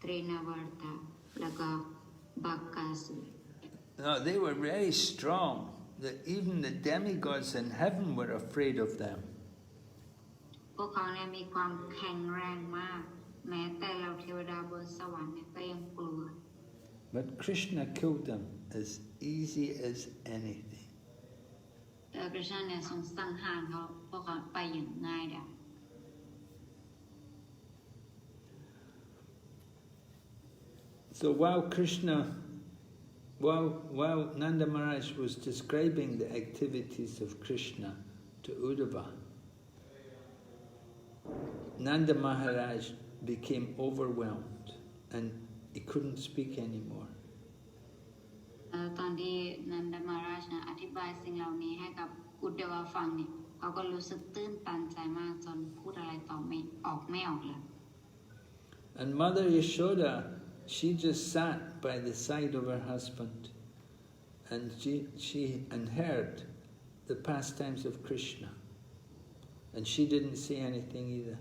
ตรีนวัตาแล้วก็บักกาสุ No, they were very strong, that even the demigods in heaven were afraid of them. พวกเขาเนี่ยมีความแข็งแรงมากแม้แต่เราเทวดาบนสวรรค์เนี่ยก็ยังกลัว But Krishna killed them as easy as anything. แต่คริชนาเนี่ยทรงสังหารพวกเขาไปอย่างง่ายดาย So while Nanda Maharaj was describing the activities of Krishna to Uddhava, Nanda Maharaj became overwhelmed and he couldn't speak anymore. ตอนที่นันดามาราชนะอธิบายสิ่งเหล่านี้ให้กับอุดดวาฟังเนี่ยเขาก็รู้สึกตื้นตันใจมากจนพูดอะไรต่อไม่ออกเลย And Mother Yashoda, she just sat by the side of her husband, and she heard the pastimes of Krishna, and she didn't say anything either.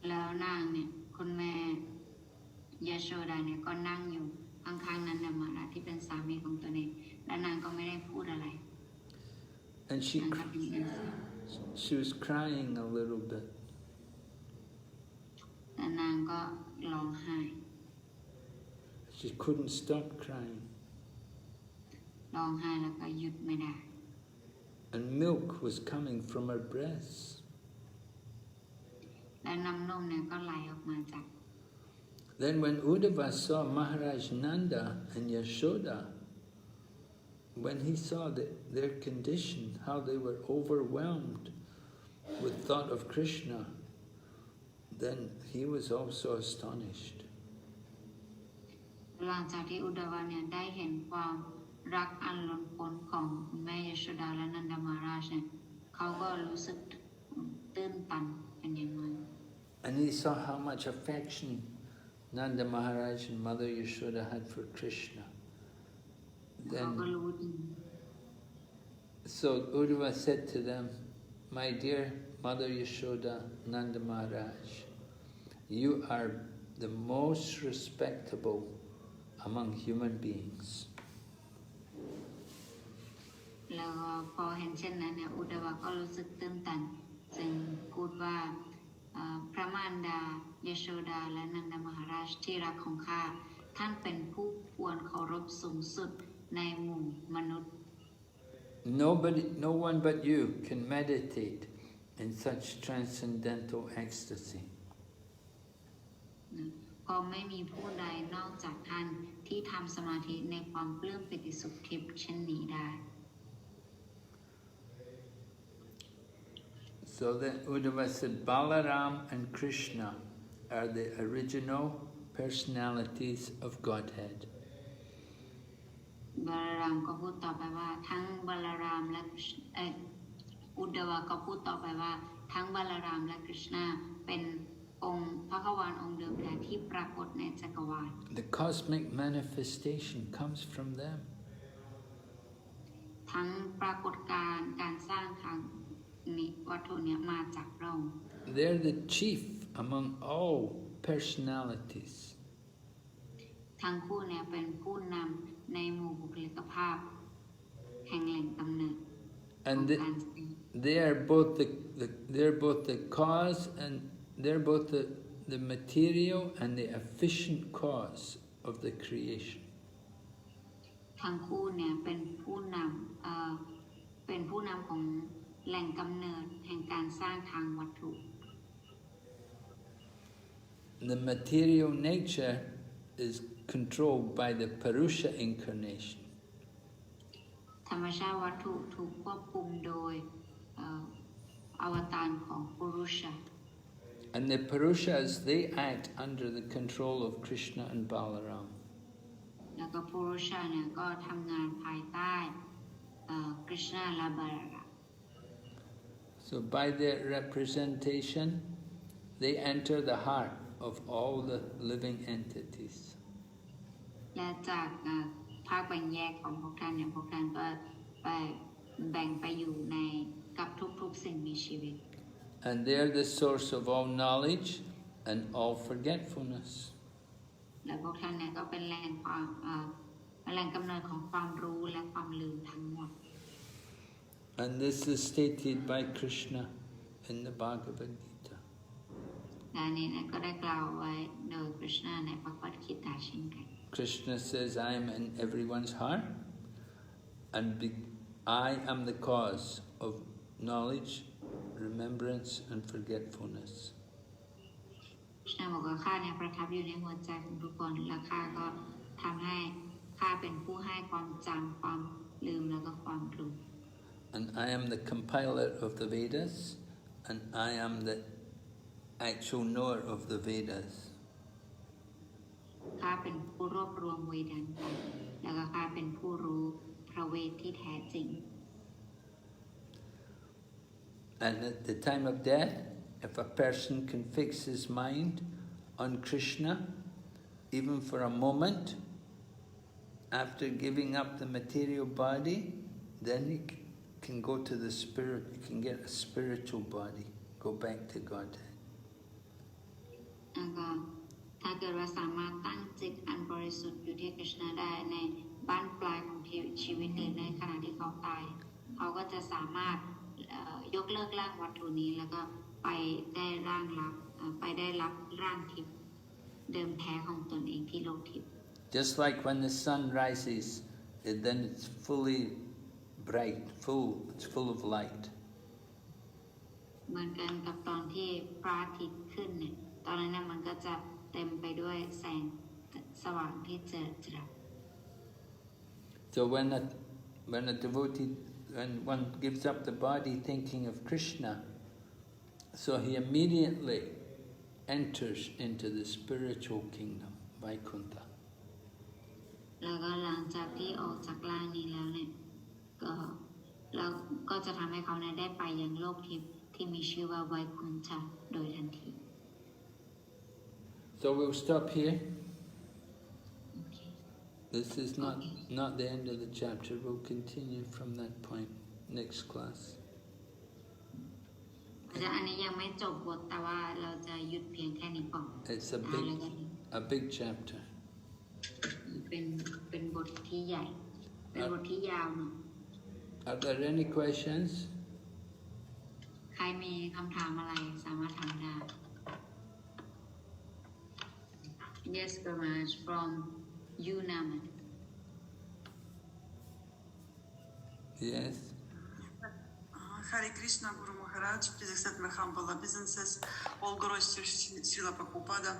แล้วนางเนี่ยคุณแม่ยาโชดาเนี่ยก็นั่งอยู่ข้างๆนันดามาราชที่เป็นสามีของตัวเองและนางก็ไม่ได้พูดอะไร And she was crying a little bit. และนางก็ร้องไห้ She couldn't stop crying. ร้องไห้แล้วก็หยุดไม่ได้ And milk was coming from her breasts. และน้ำนมเนี่ยก็ไหลออกมาจาก Then when Uddhava saw Maharaj Nanda and Yashoda, when he saw their condition, how they were overwhelmed with thought of Krishna, then he was also astonished. หลังจากที่อุดวาเนี่ยได้เห็นความรักอันล้นพ้นของคุณแม่ยโชดาและนันดามาราชเนี่ยเขาก็รู้สึกตื้นตันเป็นอย่างมาก And he saw how much affection Nanda Maharaj and Mother Yashoda had for Krishna. Then, so Uddhava said to them, my dear Mother Yashoda, Nanda Maharaj, you are the most respectable among human beings. แล้วพอเห็นเช่นนั้นเนี่ยอุดวะก็รู้สึกตื้นตันจึงพูดว่าพระมารดายโชดาและนันดมหาราชที่รักของข้าท่านเป็นผู้ควรเคารพสูงสุดในหมู่มนุษย์ No one but you can meditate in such transcendental ecstasy. ก็ไม่มีผู้ใดนอกจากท่านที่ทำสมาธิในความปลื้มปิติสุขทิพย์เช่นนี้ได้ So then Uddhava said, Balaram and Krishna are the original personalities of Godhead. บาลารามก็พูดต่อไปว่าทั้งบาลารามและอุดดวะก็พูดต่อไปว่าทั้งบาลารามและกฤษณาเป็นองค์พระกวานองค์เดิมแท้ที่ปรากฏในจักรวาล The cosmic manifestation comes from them. ทั้งปรากฏการณ์การสร้างทางนี้วัตถุเนี่ยมาจากพระองค์ They're the chief among all personalities. ทั้งคู่เนี่ยเป็นผู้นำในหมู่บุคลิกภาพแห่งแหล่งกำเนิด And they are both the cause and they're both the material and the efficient cause of the creation. ทั้งคู่เนี่ยเป็นผู้นำของแหล่งกำเนิดแห่งการสร้างทางวัตถุ The material nature is controlled by the Purusha incarnation. ธรรมชาติวัตถุถูกควบคุมโดยอวตารของปุรุชะ And the Purushas, they act under the control of Krishna and Balaram. แล้วก็ปุรุชะเนี่ยก็ทำงานภายใต้กฤษณาและบาลาราม So by their representation, they enter the heart of all the living entities. และจากภาคแบ่งแยกของพวกท่านเนี่ยพวกท่านก็ไปแบ่งไปอยู่ในกับทุกๆสิ่งมีชีวิต And they're the source of all knowledge and all forgetfulness. และพวกท่านเนี่ยก็เป็นแหล่งกำเนิดของความรู้และความลืมทั้งหมด And this is stated by Krishna in the Bhagavad Gita. และนี้เนี่ยก็ได้กล่าวไว้โดยกฤษณาในพระคัมภีร์เช่นกัน Krishna says, I am in everyone's heart, and I am the cause of knowledge, remembrance, and forgetfulness. กฤษณาบอกว่าข้าเนี่ยประทับอยู่ในหัวใจของทุกคนและข้าก็ทำให้ข้าเป็นผู้ให้ความจำความลืมแล้วก็ความรู้ And I am the compiler of the Vedas, and I am the actual knower of the Vedas. ข้าเป็นผู้รวบรวมเวดานันต์แล้วก็ข้าเป็นผู้รู้พระเวทที่แท้จริง And at the time of death, if a person can fix his mind on Krishna, even for a moment, after giving up the material body, then he can go to the spirit, he can get a spiritual body, go back to Godhead. แล้วก็ถ้าเกิดว่าสามารถตั้งจิตอันบริสุทธิ์อยู่ที่กฤษณาได้ในบ้านปลายของชีวิตหรือในขณะที่เขาตายเขาก็จะสามารถยกเลิกร่างวัตถุนี้แล้วก็ไปได้รับร่างทิพย์เดิมแท้ของตนเองที่โลกทิพย์ Just like when the sun rises, then it's fully bright, it's full of light. เหมือนกันกับตอนที่พระอาทิตย์ขึ้นเนี่ยตอนนั้นเนี่ยมันก็จะเต็มไปด้วยแสงสว่างที่เจิดจ้า So when one gives up the body thinking of Krishna, so he immediately enters into the spiritual kingdom, Vaikuntha. แล้วก็หลังจากที่ออกจากร่างนี้แล้วเนี่ยก็จะทำให้เขาได้ไปยังโลกทิพย์ที่มีชื่อว่าไวคุนทะโดยทันที So we'll stop here. Okay. This is not the end of the chapter. We'll continue from that point next class. อันนี้ยังไม่จบบทแต่ว่าเราจะหยุดเพียงแค่นี้ก่อน It's a big chapter. เป็นบทที่ใหญ่เป็นบทที่ยาวหน่อย Are there any questions? ใครมีคำถามอะไรสามารถถามได้ Yes, Gurmaj, from Uddhava. Yes. Hare Krishna, Guru Maharaj. Please accept my humble obeisances. All glories to Srila Prabhupada.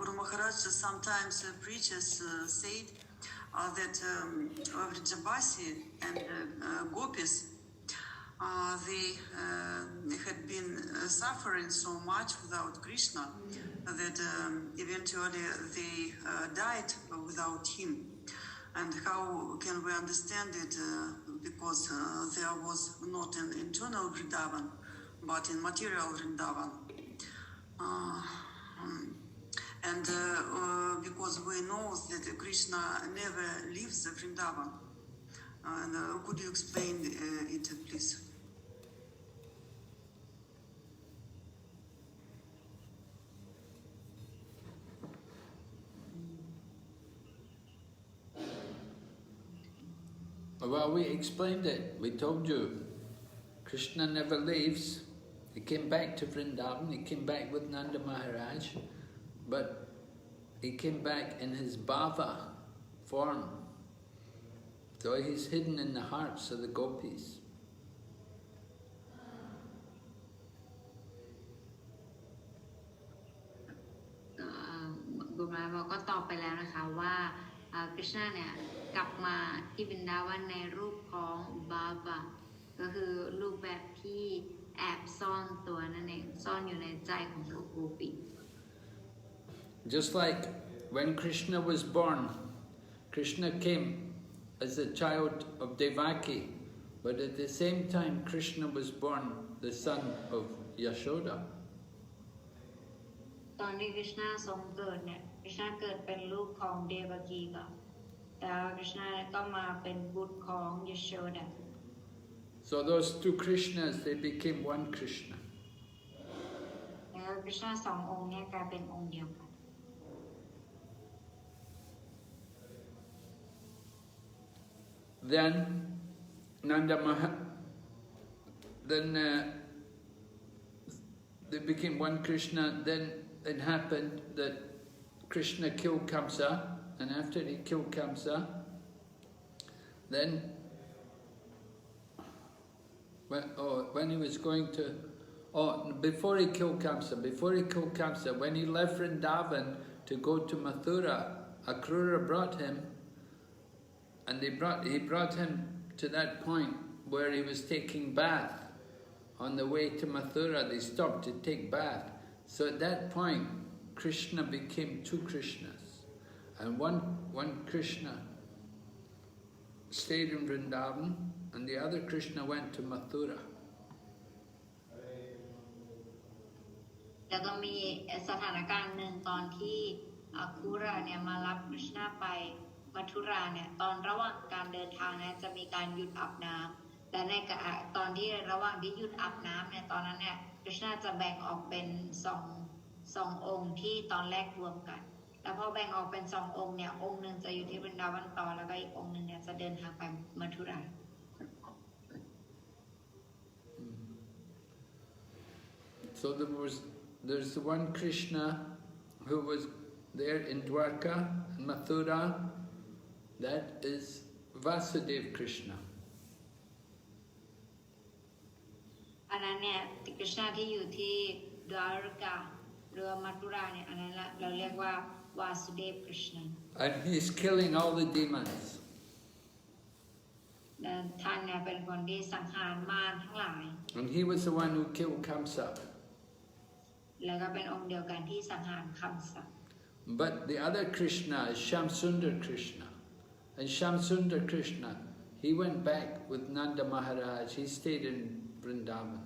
Guru Maharaj sometimes preachers said that Vṛndāvana and gopis, they had been suffering so much without Krishna that eventually they died without him. And how can we understand it? Because there was not an internal Vṛndāvana, but in material Vṛndāvana. And because we know that Krishna never leaves the Vṛndāvana. Could you explain it, please? Well, we explained it. We told you, Krishna never leaves. He came back to Vṛndāvana, he came back with Nanda Maharaj, but he came back in his bhava form. So he's hidden in the hearts of the gopis. Gurmaj ก็ตอบไปแล้วนะคะว่าคริชนาเนี่ยกลับมาที่วินดาวันในรูปของบาบาก็คือรูปแบบที่แอบซ่อนตัวนั่นเองซ่อนอยู่ในใจของพวกโกปิ Just like when Krishna was born, Krishna came as a child of Devaki, but at the same time Krishna was born the son of Yashoda. ตอนที่คริชนาทรงเกิดเนี่ยคริชนาเกิดเป็นลูกของเดวกีก่อนแต่คริชนาก็มาเป็นบุตรของยโชดา So those two Krishnas, they became one Krishna. แล้วคริชนาสององค์เนี่ยกลายเป็นองค์เดียวกัน Then they became one Krishna. Then it happened that Krishna killed Kamsa, and after he killed Kamsa, then when he was going to, before he killed Kamsa, when he left Vṛndāvana to go to Mathura, Akrura brought him, and he brought him to that point where he was taking bath. On the way to Mathura, they stopped to take bath. So at that point, Krishna became two Krishnas. And one Krishna stayed in Vṛndāvana, and the other Krishna went to Mathura. แล้วก็มีสถานการณ์หนึ่งตอนที่อาคุราเนี่ยมารับคริชนาไปมัทุราเนี่ยตอนระหว่างการเดินทางเนี่ยจะมีการหยุดอาบน้ำและในตอนที่ระหว่างที่หยุดอาบน้ำเนี่ยตอนนั้นเนี่ยคริชนาจะแบ่งออกเป็นสององค์ที่ตอนแรกรวมกันแล้วพอแบ่งออกเป็นสององค์เนี่ยองค์หนึ่งจะอยู่ที่วృนดาวันต่อแล้วก็อีกองค์หนึ่งเนี่ยจะเดินทางไปมัทุรา So there's the one Krishna who was there in Dwarka and Mathura. That is Vasudeva Krishna. อันนั้นเนี่ยคริชนาที่อยู่ที่ดวารกาหรือมัทุราเนี่ยอันนั้นเราเรียกว่าวาสุเดฟคริชนา And he's killing all the demons. ท่านเนี่ยเป็นคนที่สังหารมารทั้งหลาย And he was the one who killed Kamsa. แล้วก็เป็นองค์เดียวกันที่สังหารคัมสะ But the other Krishna is Shamsundar Krishna. And Shamsundar Krishna, he went back with Nanda Maharaj. He stayed in Vṛndāvana.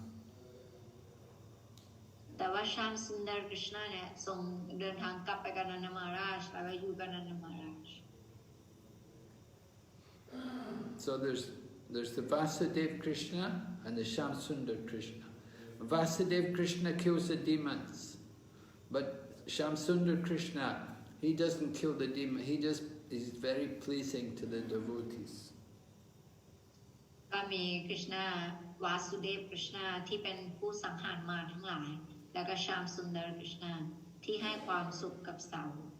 แต่ว่าชามสุนดรกฤษณะเนี่ยทรงเดินทางกลับไปกับนันทมหาราชแล้วก็อยู่กับนันทมหาราช So there's the Vasudev Krishna and the Shamsundar Krishna. Vasudev Krishna kills the demons, but Shamsundar Krishna, he doesn't kill the demon, he just is very pleasing to the devotees. ก็มีกฤษณาวาสุเดฟกฤษณาที่เป็นผู้สังหารมารทั้งหลายแล้วก็ชามสุนดรกฤษณาที่ให้ความสุขกับสาวก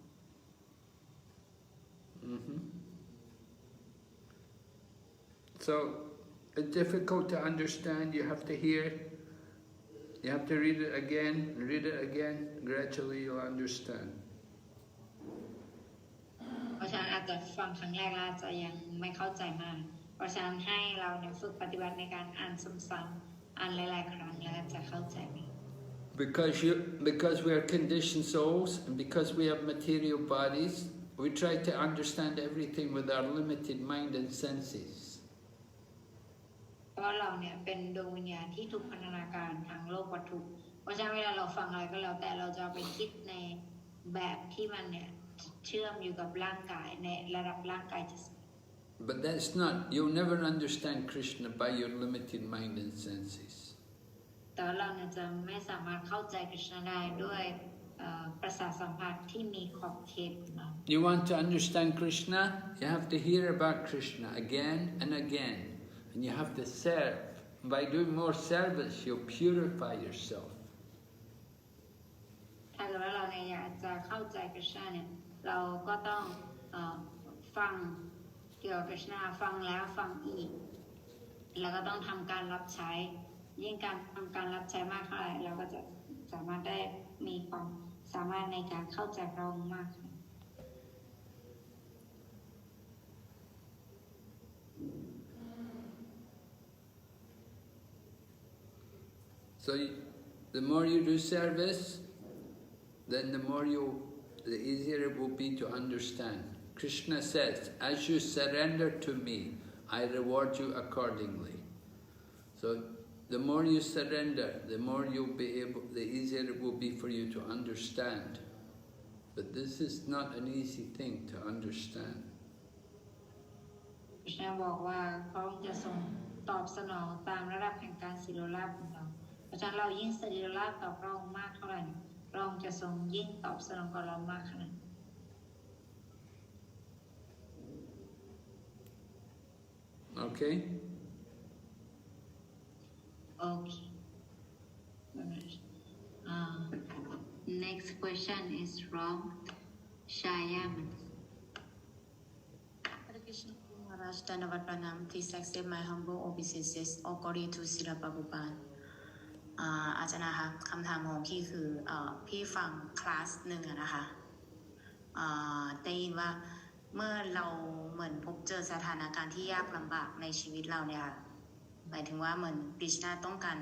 So it's difficult to understand, you have to hear, you have to read it again, gradually you'll understand. เพราะฉะนั้นอาจจะฟังครั้งแรกอาจจะยังไม่เข้าใจมากเพราะฉะนั้นให้เราเนี่ยฝึกปฏิบัติในการอ่านซ้ำๆอ่านหลายๆครั้งแล้วจะเข้าใจมาก Because we are conditioned souls and because we have material bodies, we try to understand everything with our limited mind and senses. เพราะเราเนี่ยเป็นดวงวิญญาณที่ถูกพัฒนาการทางโลกวัตถุเพราะฉะนั้นเวลาเราฟังอะไรก็แล้วแต่เราจะไปคิดในแบบที่มันเนี่ยเชื่อมอยู่กับร่างกายในระดับร่างกายจะ But that's not, you'll never understand Krishna by your limited mind and senses. แต่เราเนี่ยจะไม่สามารถเข้าใจกฤษณะได้ด้วยประสาทสัมผัสที่มีขอบเขตของเรา You want to understand Krishna? You have to hear about Krishna again and again. And you have to serve. By doing more service, you'll purify yourself. ถ้าเกิดว่าเราเนี่ยอยากจะเข้าใจกฤษณะเนี่ยเราก็ต้องฟังเกี่ยวกับกฤษณะฟังแล้วฟังอีกแล้วก็ต้องทำการรับใช้ยิ่งการทำการรับใช้มากเท่าไหร่เราก็จะสามารถได้มีความสามารถในการเข้าใจพระองค์มากขึ้น So the more you do service, then the easier it will be to understand. Krishna says, as you surrender to me, I reward you accordingly. So the more you surrender, the more you'll be able, the easier it will be for you to understand. But this is not an easy thing to understand. Krishna บอกว่าพระองค์จะทรงตอบสนองตามระดับแห่งการศิโรลาภของเราเพราะฉะนั้นเรายิ่งศิโรลาภต่อพระองค์มากเท่าไหร่พระองค์จะทรงยิ่งตอบสนองกับเรามากขนาด Okay? Okay. Next question is from Shayaman. Hare Krishna Maharaj, Dhanavad Pranam. Please accept my humble obeisances. All glory to Srila Prabhupada. อาจารย์นะคะคำถามของพี่คือพี่ฟังคลาสหนึ่งนะคะได้ยินว่าเมื่อเราเหมือนพบเจอสถานการณ์ที่ยากลำบากในชีวิตเราเนี่ยค่ะหมายถึงว่าเหมือนกฤษณะต้องการ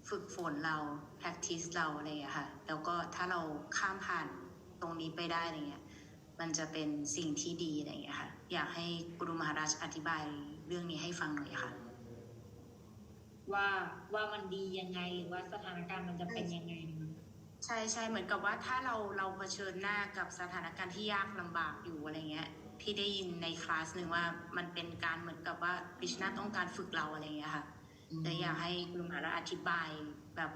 ฝึกฝนเรา practice เราอะไรอย่างเงี้ยค่ะแล้วก็ถ้าเราข้ามผ่านตรงนี้ไปได้อะไรเงี้ยมันจะเป็นสิ่งที่ดีอะไรอย่างเงี้ยค่ะอยากให้กุรุมหาราชอธิบายเรื่องนี้ให้ฟังหน่อยค่ะว่ามันดียังไงหรือว่าสถานการณ์มันจะเป็นยังไงใช่เหมือนกับว่าถ้าเราเผชิญหน้ากับสถานการณ์ที่ยากลำบากอยู่อะไรเงี้ยพี่ได้ยินในคลาสหนึ่งว่ามันเป็นการเหมือนกับว่าคริชนาต้องการฝึกเราอะไรเงี้ยค่ะแต่อยากให้กุรุมหาราชอธิบายแบบ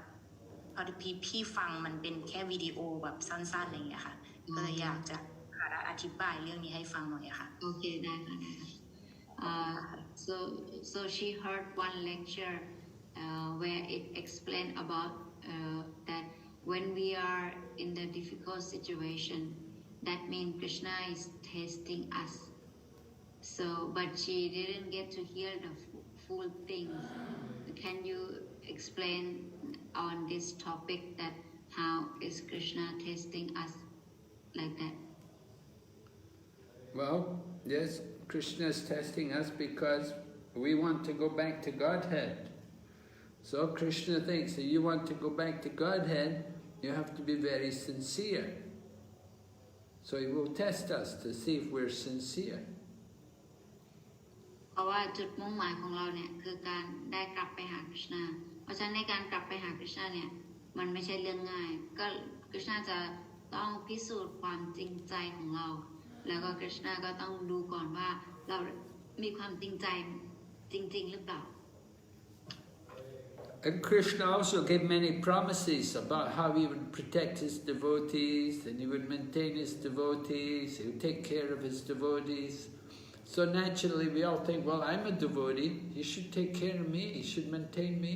พอพี่ฟังมันเป็นแค่วิดีโอแบบสั้นๆอะไรเงี้ยค่ะก็เลยอยากจะหาอธิบายเรื่องนี้ให้ฟังหน่อยค่ะโอเคได้ค่ะso she heard one lecture where it explained about that when we are in the difficult situation, that means Krishna is testing us. So, but she didn't get to hear the full things. Can you explain on this topic that how is Krishna testing us like that? Well, yes, Krishna is testing us because we want to go back to Godhead. So Krishna thinks that you want to go back to Godhead, you have to be very sincere. So he will test us to see if we're sincere. เพราะว่าจุดมุ่งหมายของเราเนี่ยคือการได้กลับไปหา Krishna เพราะฉะนั้นในการกลับไปหา Krishna เนี่ย มันไม่ใช่เรื่องง่ายก็คริชนาจะต้องพิสูจน์ความจริงใจของเราแล้วก็คริชนาก็ต้องดูก่อนว่าเรามีความจริงใจจริงๆหรือเปล่า And Krishna also gave many promises about how he would protect his devotees, and he would maintain his devotees, he would take care of his devotees. So naturally we all think, well, I'm a devotee, he should take care of me, he should maintain me.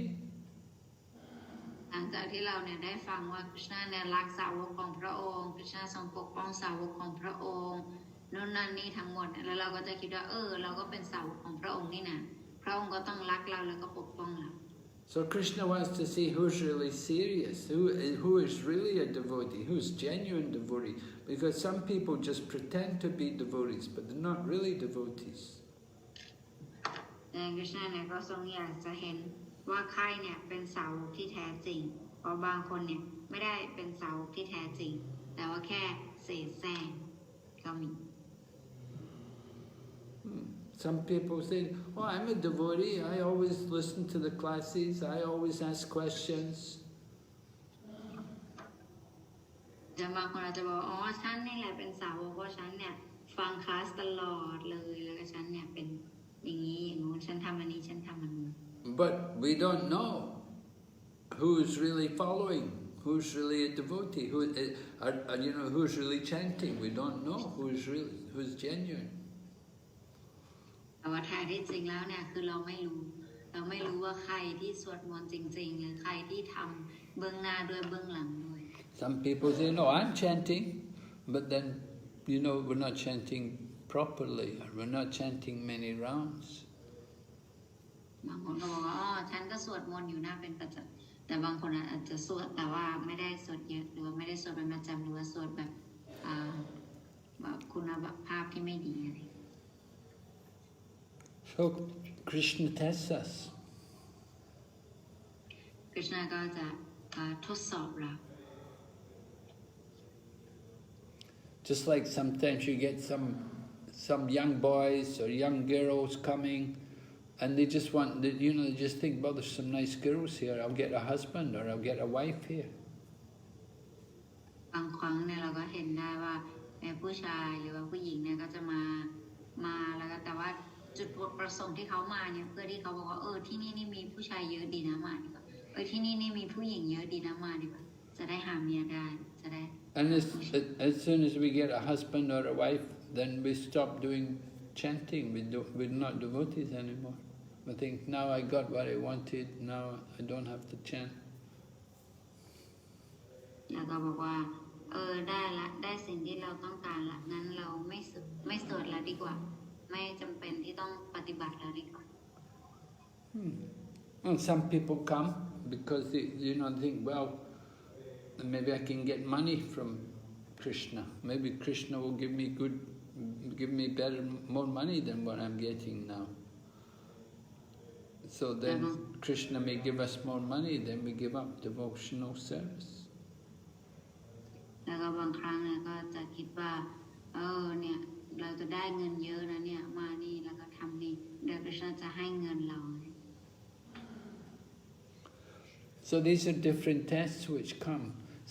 หลังจากที่เราเนี่ยได้ฟังว่าคริชนาเนี่ยรักสาวกของพระองค์คริชนาทรงปกป้องสาวกของพระองค์นู่นนั่นนี่ทั้งหมดแล้วเราก็จะคิดว่าเราก็เป็นสาวกของพระองค์นี่นะพระองค์ก็ต้องรักเราแล้วก็ปกป้องเรา So Krishna wants to see who's really serious, who is really a devotee, who's genuine devotee. Because some people just pretend to be devotees, but they're not really devotees. แต่คริชนาเนี่ยก็ทรงอยากจะเห็นว่าใครเนี่ยเป็นสาวกที่แท้จริงเพราะบางคนเนี่ยไม่ได้เป็นสาวกที่แท้จริงแต่ว่าแค่เสแสร้งก็มี Some people say, oh, I'm a devotee, I always listen to the classes, I always ask questions. จะบางคนอาจจะบอกฉันนี่แหละเป็นสาวกเพราะฉันเนี่ยฟังคลาสตลอดเลยแล้วก็ฉันเนี่ยเป็นอย่างนี้อย่างนู้นฉันทำอันนี้ฉันทำอันนู้น But we don't know who's really following, who's really a devotee, who's really chanting. We don't know who's genuine. แต่ว่าแท้ที่จริงแล้วเนี่ยคือเราไม่รู้ว่าใครที่สวดมนต์จริงๆหรือใครที่ทำเบื้องหน้าด้วยเบื้องหลังด้วย Some people say, no, I'm chanting, but then, we're not chanting properly, or we're not chanting many rounds. บางคนก็บอกว่าฉันก็สวดมนต์อยู่นะเป็นประจำแต่บางคนอาจจะสวดแต่ว่าไม่ได้สวดเยอะหรือว่าไม่ได้สวดเป็นประจำหรือว่าสวดแบบคุณภาพที่ไม่ดีอะไร So Krishna tests us. คริชนาก็จะทดสอบเรา Just like sometimes you get some young boys or young girls coming, and they just want, they just think, well, there's some nice girls here, I'll get a husband or I'll get a wife here. บางครั้งเนี่ยเราก็เห็นได้ว่าผู้ชายหรือว่าผู้หญิงเนี่ยก็จะมาแล้วก็แต่ว่าจุดประสงค์ที่เขามาเนี่ยเพื่อที่เขาบอกว่าที่นี่มีผู้ชายเยอะดีนะมาดีกว่าที่นี่มีผู้หญิงเยอะดีนะมาดีกว่าจะได้หาเมียได้จะได้ And as soon as we get a husband or a wife, then we stop doing chanting, we're not devotees anymore. We think, now I got what I wanted, now I don't have to chant. แล้วก็บอกว่าได้สิ่งที่เราต้องการละงั้นเราไม่สวดแล้วดีกว่าไม่จำเป็นที่ต้องปฏิบัติแล้วดีกว่า Well, some people come because they think, well, maybe I can get money from Krishna. Maybe Krishna will give me more money than what I'm getting now. So then Krishna may give us more money, then we give up devotional service. แล้วก็บางครั้งเนี่ยก็จะคิดว่าเนี่ยเราจะได้เงินเยอะนะเนี่ยมานี่แล้วก็ทำนี่เดี๋ยวคริชนาจะให้เงินเรา So these are different tests which come.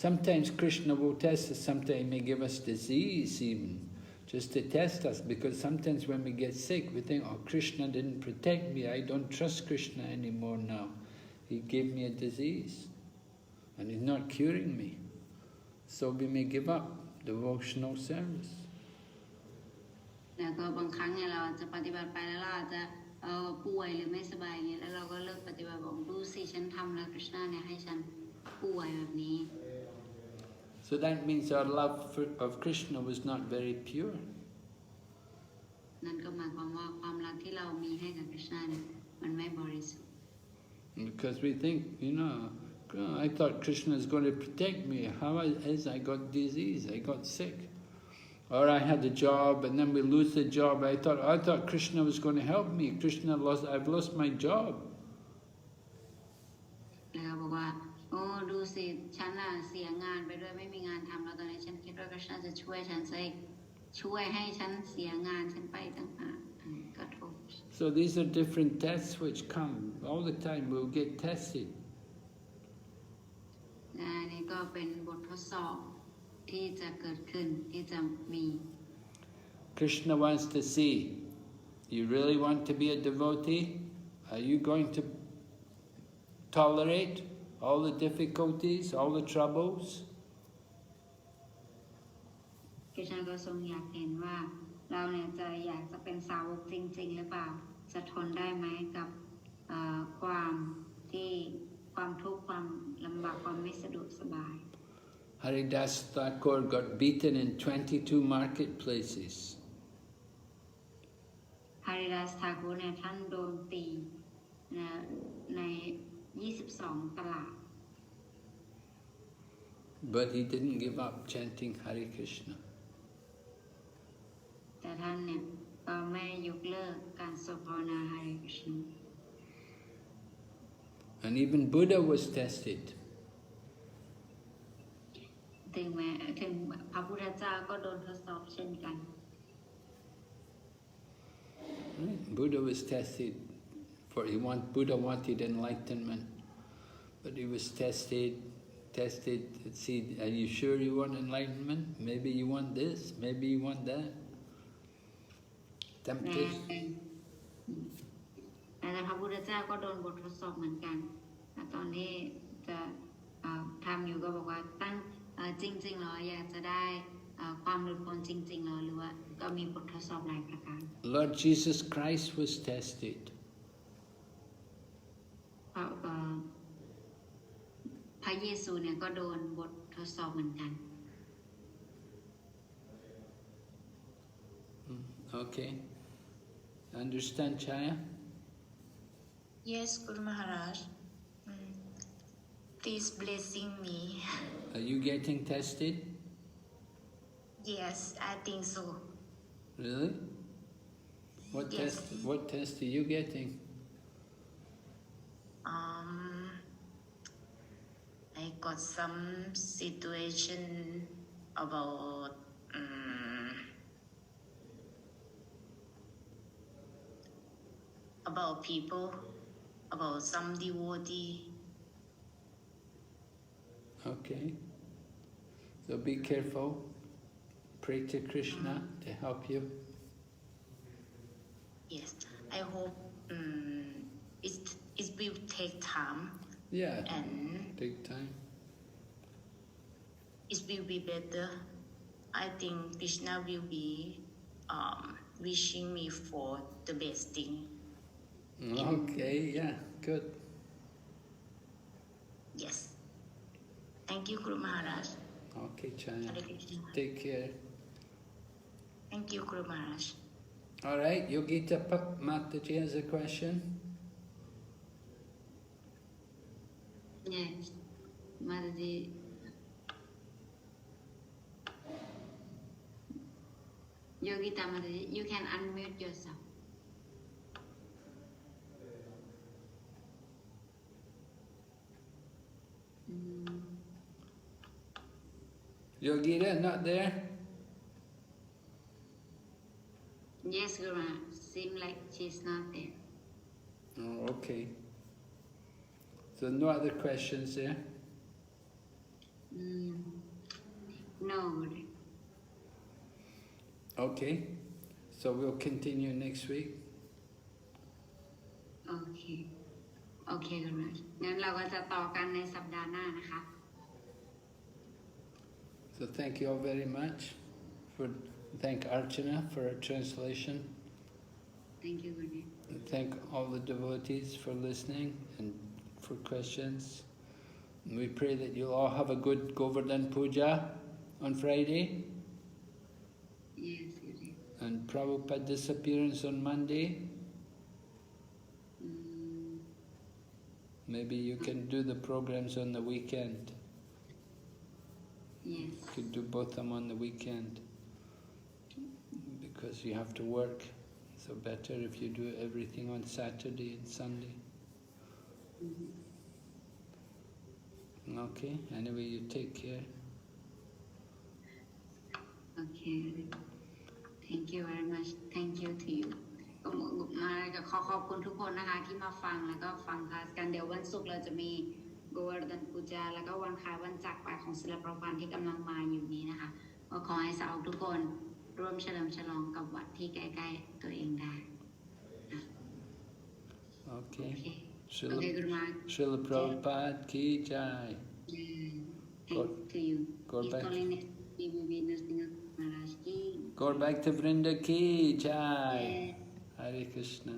Sometimes Krishna will test us, sometimes he may give us disease even, just to test us, because sometimes when we get sick, we think, oh, Krishna didn't protect me, I don't trust Krishna anymore now. He gave me a disease, and he's not curing me. So we may give up devotional service. แล้วก็บางครั้งเนี่ยเราจะปฏิบัติไปแล้วเราอาจจะป่วยหรือไม่สบายอย่างเงี้ยแล้วเราก็เลิกปฏิบัติบอกดูสิฉันทำแล้วคริชนาเนี่ยให้ฉันป่วยแบบนี้ So that means our love of Krishna was not very pure. นั่นก็หมายความว่าความรักที่เรามีให้กับคริชนาเนี่ยมันไม่บริสุทธิ์ Because we think, I thought Krishna is going to protect me. How is I got disease, I got sick. Or I had a job and then we lose the job. I thought Krishna was going to help me. I've lost my job. แล้วบอกว่าดูสิฉันน่ะเสียงานไปด้วยไม่มีงานทำแล้วตอนนี้ฉันคิดว่าคริชนาจะช่วยฉันช่วยให้ฉันเสียงานฉันไปต่างหากก็ทุกข์ So these are different tests which come. All the time we'll get tested. แ อันนี้ก็เป็นบททดสอบที่จะเกิดขึ้นที่จะมี Krishna wants to see, you really want to be a devotee? Are you going to tolerate all the difficulties, all the troubles? คริชณาก็ทรงอยากเห็นว่าเราเนี่ยจะอยากจะเป็นสาวกจริงๆหรือเปล่าจะทนได้ไหมกับความทุกข์ความลำบากความไม่สะดวกสบาย Haridas Thakur got beaten in 22 marketplaces. Haridas Thakur เนี่ยท่านโดนตีใน22 ตลาด But he didn't give up chanting Hare Krishna. แต่ท่านเนี่ยก็ไม่ยกเลิกการสวดภาวนา Hare Krishna. And even Buddha was tested. ถึงพระพุทธเจ้าก็โดนทดสอบเช่นกัน Right? Buddha was tested Buddha wanted enlightenment, but he was tested to see, are you sure you want enlightenment? Maybe you want this, maybe you want that. Tempted. แต่พระพุทธเจ้าก็โดนบททดสอบเหมือนกันตอนที่จะทำอยู่ก็บอกว่าจริงๆเหรออยากจะได้ความหลุดพ้นจริงๆเหรอหรือว่าก็มีบททดสอบหลายประการ Lord Jesus Christ was tested. พระเยซูเนี่ยก็โดนบททดสอบเหมือนกัน Okay. Understand, Chaya? Yes, Guru Maharaj. Please blessing me. Are you getting tested? Yes, I think so. Really? Yes. What test are you getting? I got some situation about people, about some devotee. Okay. So be careful. Pray to Krishna to help you. Yes, I hope it will take time. Yeah, And take time. it will be better. I think Krishna will be wishing me for the best thing. Okay, yeah, good. Yes. Thank you, Guru Maharaj. Okay, Chaya. Hare Krishna. Take care. Thank you, Guru Maharaj. All right, Yogita Mataji has a question. Yes, Mataji. Yogita Mataji, you can unmute yourself. Yogita, not there? Yes, Guru Maharaj. Seems like she's not there. Oh, okay. So no other questions there? No, Guru. Okay. So we'll continue next week. Okay. Okay, Guru Maharaj. งั้นเราก็จะต่อกันในสัปดาห์หน้านะคะ So thank you all very much. Thank Archana for her translation. Thank you, Guru. And thank all the devotees for listening and for questions. And we pray that you'll all have a good Govardhan Puja on Friday. Yes, Guru. And Prabhupada disappearance on Monday. Maybe you can do the programs on the weekend. Yes. You could do both of them on the weekend. Because you have to work. So better if you do everything on Saturday and Sunday. Okay, anyway, you take care. Okay. Thank you very much. Thank you to you. มาขอบคุณทุกคนนะคะที่มาฟังแล้วก็ฟังคลาสกันเดี๋ยววันศุกร์เราจะมี โกวาร์ดันปูจาแล้วก็วันคล้ายวันจากไปของศิลปะพันธ์ที่กำลังมาอยู่นี้นะคะก็ขอให้สาวทุกคนร่วมเฉลิมฉลองกับวัดที่ใกล้ๆตัวเองได้ Okay. Okay. Srila, Okay, Guru Maharaj. Srila Prabhupada ki jai. Thanks to you. Go His back. Holiness B.B. Nrsimha Maharaj ki. Go back to Vrinda ki jai. Yeah. Hare Krishna.